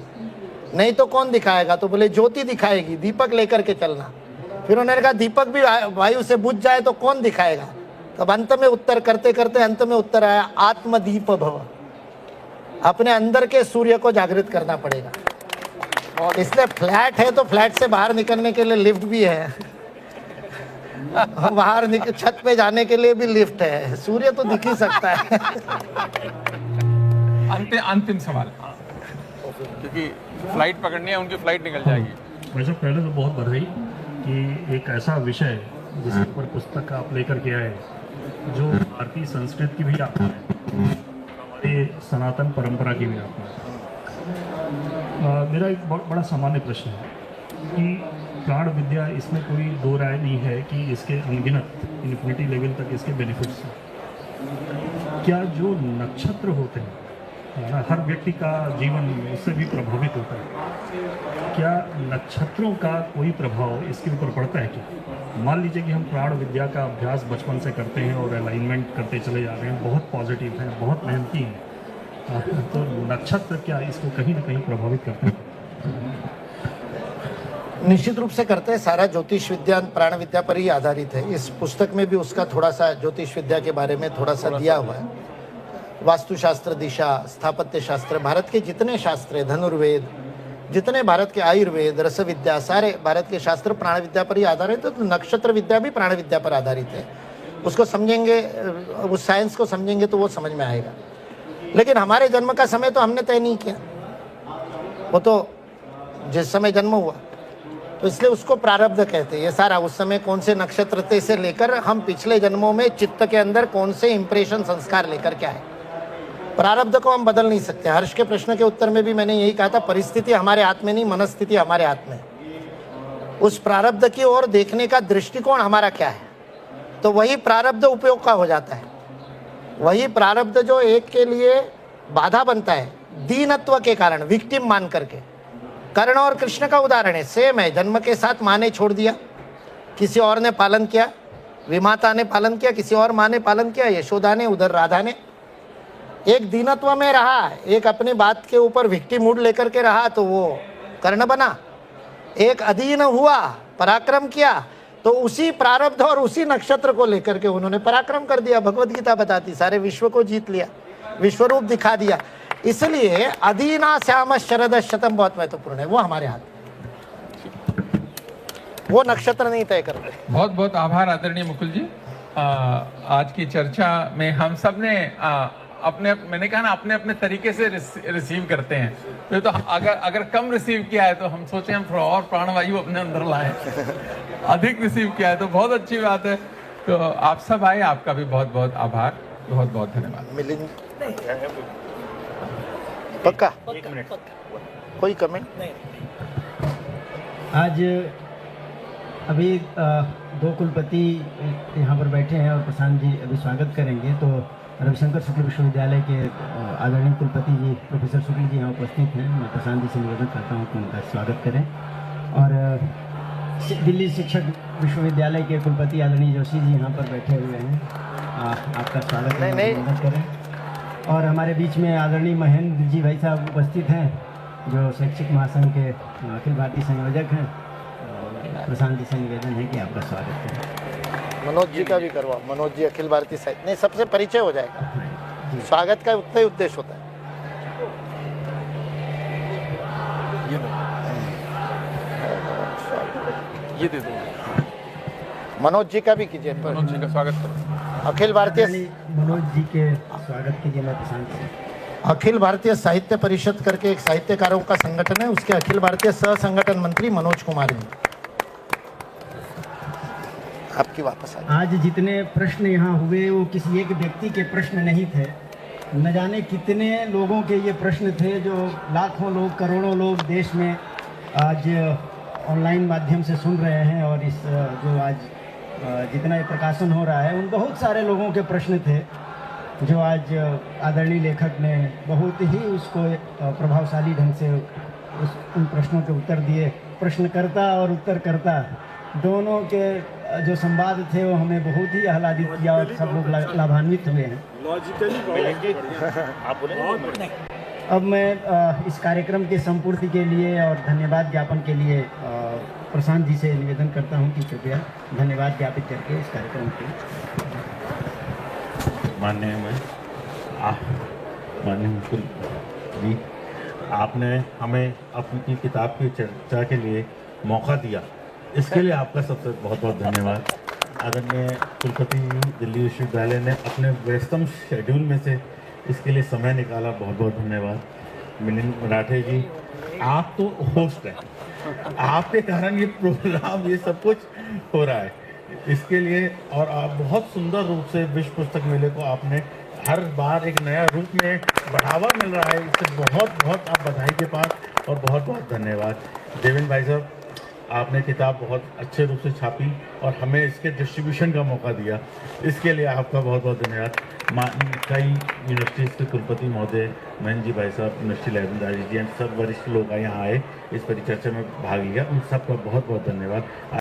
नहीं तो कौन दिखाएगा, तो बोले ज्योति दिखाएगी, दीपक लेकर के चलना। फिर उन्होंने कहा दीपक भी वायु से बुझ जाए तो कौन दिखाएगा। तब अंत में उत्तर करते करते अंत में उत्तर आया, आत्मदीप भव। अपने अंदर के सूर्य को जागृत करना पड़ेगा। और इसलिए फ्लैट है तो फ्लैट से बाहर निकलने के लिए लिफ्ट भी है, बाहर छत पे जाने के लिए भी लिफ्ट है। सूर्य तो दिख ही सकता है। अंतिम सवाल, क्योंकि फ्लाइट पकड़नी है, उनकी फ्लाइट निकल जाएगी। वैसे पहले तो बहुत बधाई कि एक ऐसा विषय जिसके ऊपर पुस्तक आप लेकर के आए जो भारतीय संस्कृति की भी आपका है, हमारे सनातन परंपरा की भी आपका है। मेरा एक बहुत बड़ा सामान्य प्रश्न है कि प्राण विद्या, इसमें कोई दो राय नहीं है कि इसके अनगिनत इन्फिनिटी लेवल तक इसके बेनिफिट्स हैं। क्या जो नक्षत्र होते हैं ना, हर व्यक्ति का जीवन उससे भी प्रभावित होता है, क्या नक्षत्रों का कोई प्रभाव इसके ऊपर पड़ता है? क्या मान लीजिए कि हम प्राण विद्या का अभ्यास बचपन से करते हैं और अलाइनमेंट करते चले जा रहे हैं, बहुत पॉजिटिव हैं, बहुत मेहनती हैं, तो नक्षत्र क्या इसको कहीं ना कहीं प्रभावित करते हैं? निश्चित रूप से करते हैं। सारा ज्योतिष विद्या प्राण विद्या पर ही आधारित है। इस पुस्तक में भी उसका थोड़ा सा ज्योतिष विद्या के बारे में थोड़ा सा दिया हुआ है। वास्तुशास्त्र, दिशा, स्थापत्य शास्त्र, भारत के जितने शास्त्र है, धनुर्वेद, जितने भारत के आयुर्वेद, रस विद्या, सारे भारत के शास्त्र प्राण विद्या पर ही आधारित है। तो नक्षत्र विद्या भी प्राण विद्या पर आधारित है। उसको समझेंगे, उस साइंस को समझेंगे तो वो समझ में आएगा। लेकिन हमारे जन्म का समय तो हमने तय नहीं किया, वो तो जिस समय जन्म हुआ, तो इसलिए उसको प्रारब्ध कहते हैं। ये सारा उस समय कौन से नक्षत्र थे से लेकर हम पिछले जन्मों में चित्त के अंदर कौन से इंप्रेशन, संस्कार लेकर के आए, प्रारब्ध को हम बदल नहीं सकते। हर्ष के प्रश्न के उत्तर में भी मैंने यही कहा था, परिस्थिति हमारे हाथ में नहीं, मनस्थिति हमारे हाथ में। उस प्रारब्ध की ओर देखने का दृष्टिकोण हमारा क्या है, तो वही प्रारब्ध उपयोग का हो जाता है। वही प्रारब्ध जो एक के लिए बाधा बनता है दीनत्व के कारण, विक्टिम मान करके। कर्ण और कृष्ण का उदाहरण है, सेम है। जन्म के साथ माँ ने छोड़ दिया, किसी और ने पालन किया, विमाता ने पालन किया, किसी और माँ ने पालन किया, यशोदा ने, उधर राधा ने। एक दीनत्व में रहा, एक अपनी बात के ऊपर विक्टिम मूड लेकर के रहा, तो वो कर्ण बना। एक अधीन हुआ, पराक्रम किया, तो उसी प्रारब्ध और उसी नक्षत्र को लेकर के उन्होंने पराक्रम कर दिया। भगवत गीता बताती, सारे विश्व को जीत लिया, विश्वरूप दिखा दिया। इसलिए अधीना श्याम शरद शतम बहुत महत्वपूर्ण है, वो हमारे हाथ में, वो नक्षत्र नहीं तय करते। बहुत बहुत आभार आदरणीय मुकुल जी। आज की चर्चा में हम सब ने अपने, मैंने कहा ना, अपने अपने तरीके से रिसीव करते हैं। तो अगर कम रिसीव किया है तो हम सोचे हम थोड़ा और प्राणवायु अपने अंदर लाएं। अधिक रिसीव किया है तो बहुत अच्छी बात है। तो आप सब आए, आपका भी बहुत बहुत आभार, बहुत बहुत धन्यवाद। मिलिंद पक्का कोई कमेंट आज अभी दो कुलपति यहाँ पर बैठे हैं और प्रशांत जी अभी स्वागत करेंगे। तो रविशंकर शुक्ल विश्वविद्यालय के आदरणीय कुलपति जी प्रोफेसर शुक्ल जी यहाँ उपस्थित हैं। मैं प्रशांत जी से निवेदन करता हूँ कि उनका स्वागत करें। और दिल्ली शिक्षक विश्वविद्यालय के कुलपति आदरणीय जोशी जी यहाँ पर बैठे हुए हैं, आपका स्वागत निवेदन करें। और हमारे बीच में आदरणीय महेंद्र जी भाई साहब उपस्थित हैं, जो शैक्षिक महासंघ के अखिल भारतीय संयोजक हैं। प्रशांत जी से निवेदन है कि आपका स्वागत करें। मनोज जी का भी करवाओ। मनोज जी अखिल भारतीय साहित्य, नहीं सबसे परिचय हो जाएगा, स्वागत का उतना ही उद्देश्य होता है। ये दे दो, मनोज जी का भी कीजिए। मनोज जी का स्वागत करो। अखिल भारतीय मनोज जी के स्वागत कीजिए। मैं प्रशांत जी अखिल भारतीय साहित्य परिषद करके एक साहित्यकारों का संगठन है, उसके अखिल भारतीय सह संगठन मंत्री मनोज कुमार जी, आपकी वापस आ। आज जितने प्रश्न यहाँ हुए वो किसी एक व्यक्ति के प्रश्न नहीं थे, न जाने कितने लोगों के ये प्रश्न थे, जो लाखों लोग करोड़ों लोग देश में आज ऑनलाइन माध्यम से सुन रहे हैं। और इस जो आज जितना ये प्रकाशन हो रहा है, उन बहुत सारे लोगों के प्रश्न थे जो आज आदरणीय लेखक ने बहुत ही उसको प्रभावशाली ढंग से उन प्रश्नों के उत्तर दिए। प्रश्नकर्ता और उत्तरकर्ता दोनों के जो संवाद थे वो हमें बहुत ही आह्लादित किया और सब लोग लाभान्वित हुए हैं। अब मैं इस कार्यक्रम के संपूर्ति के लिए और धन्यवाद ज्ञापन के लिए प्रशांत जी से निवेदन करता हूं कि कृपया धन्यवाद ज्ञापित करके इस कार्यक्रम के माननीय मुकुल जी, आपने हमें अपनी किताब की चर्चा के लिए मौका दिया, इसके लिए आपका सबसे बहुत बहुत धन्यवाद। आदरणीय कुलपति दिल्ली विश्वविद्यालय ने अपने व्यस्तम शेड्यूल में से इसके लिए समय निकाला, बहुत बहुत धन्यवाद। मिलिंद मराठे जी, आप तो होस्ट हैं, आपके कारण ये प्रोग्राम ये सब कुछ हो रहा है, इसके लिए। और आप बहुत सुंदर रूप से विश्व पुस्तक मेले को आपने हर बार एक नया रूप में बढ़ावा मिल रहा है, इससे बहुत बहुत आप बधाई के पास और बहुत बहुत धन्यवाद। देवेंद्र भाई साहब, आपने किताब बहुत अच्छे रूप से छापी और हमें इसके डिस्ट्रीब्यूशन का मौका दिया, इसके लिए आपका बहुत बहुत धन्यवाद। कई यूनिवर्सिटीज़ के कुलपति महोदय, महेंद्र जी भाई साहब, यूनिवर्सिटी लाइब्रेरी जी, सब वरिष्ठ लोग यहाँ आए, इस परिचर्चा में भाग लिया, उन सबका बहुत बहुत धन्यवाद।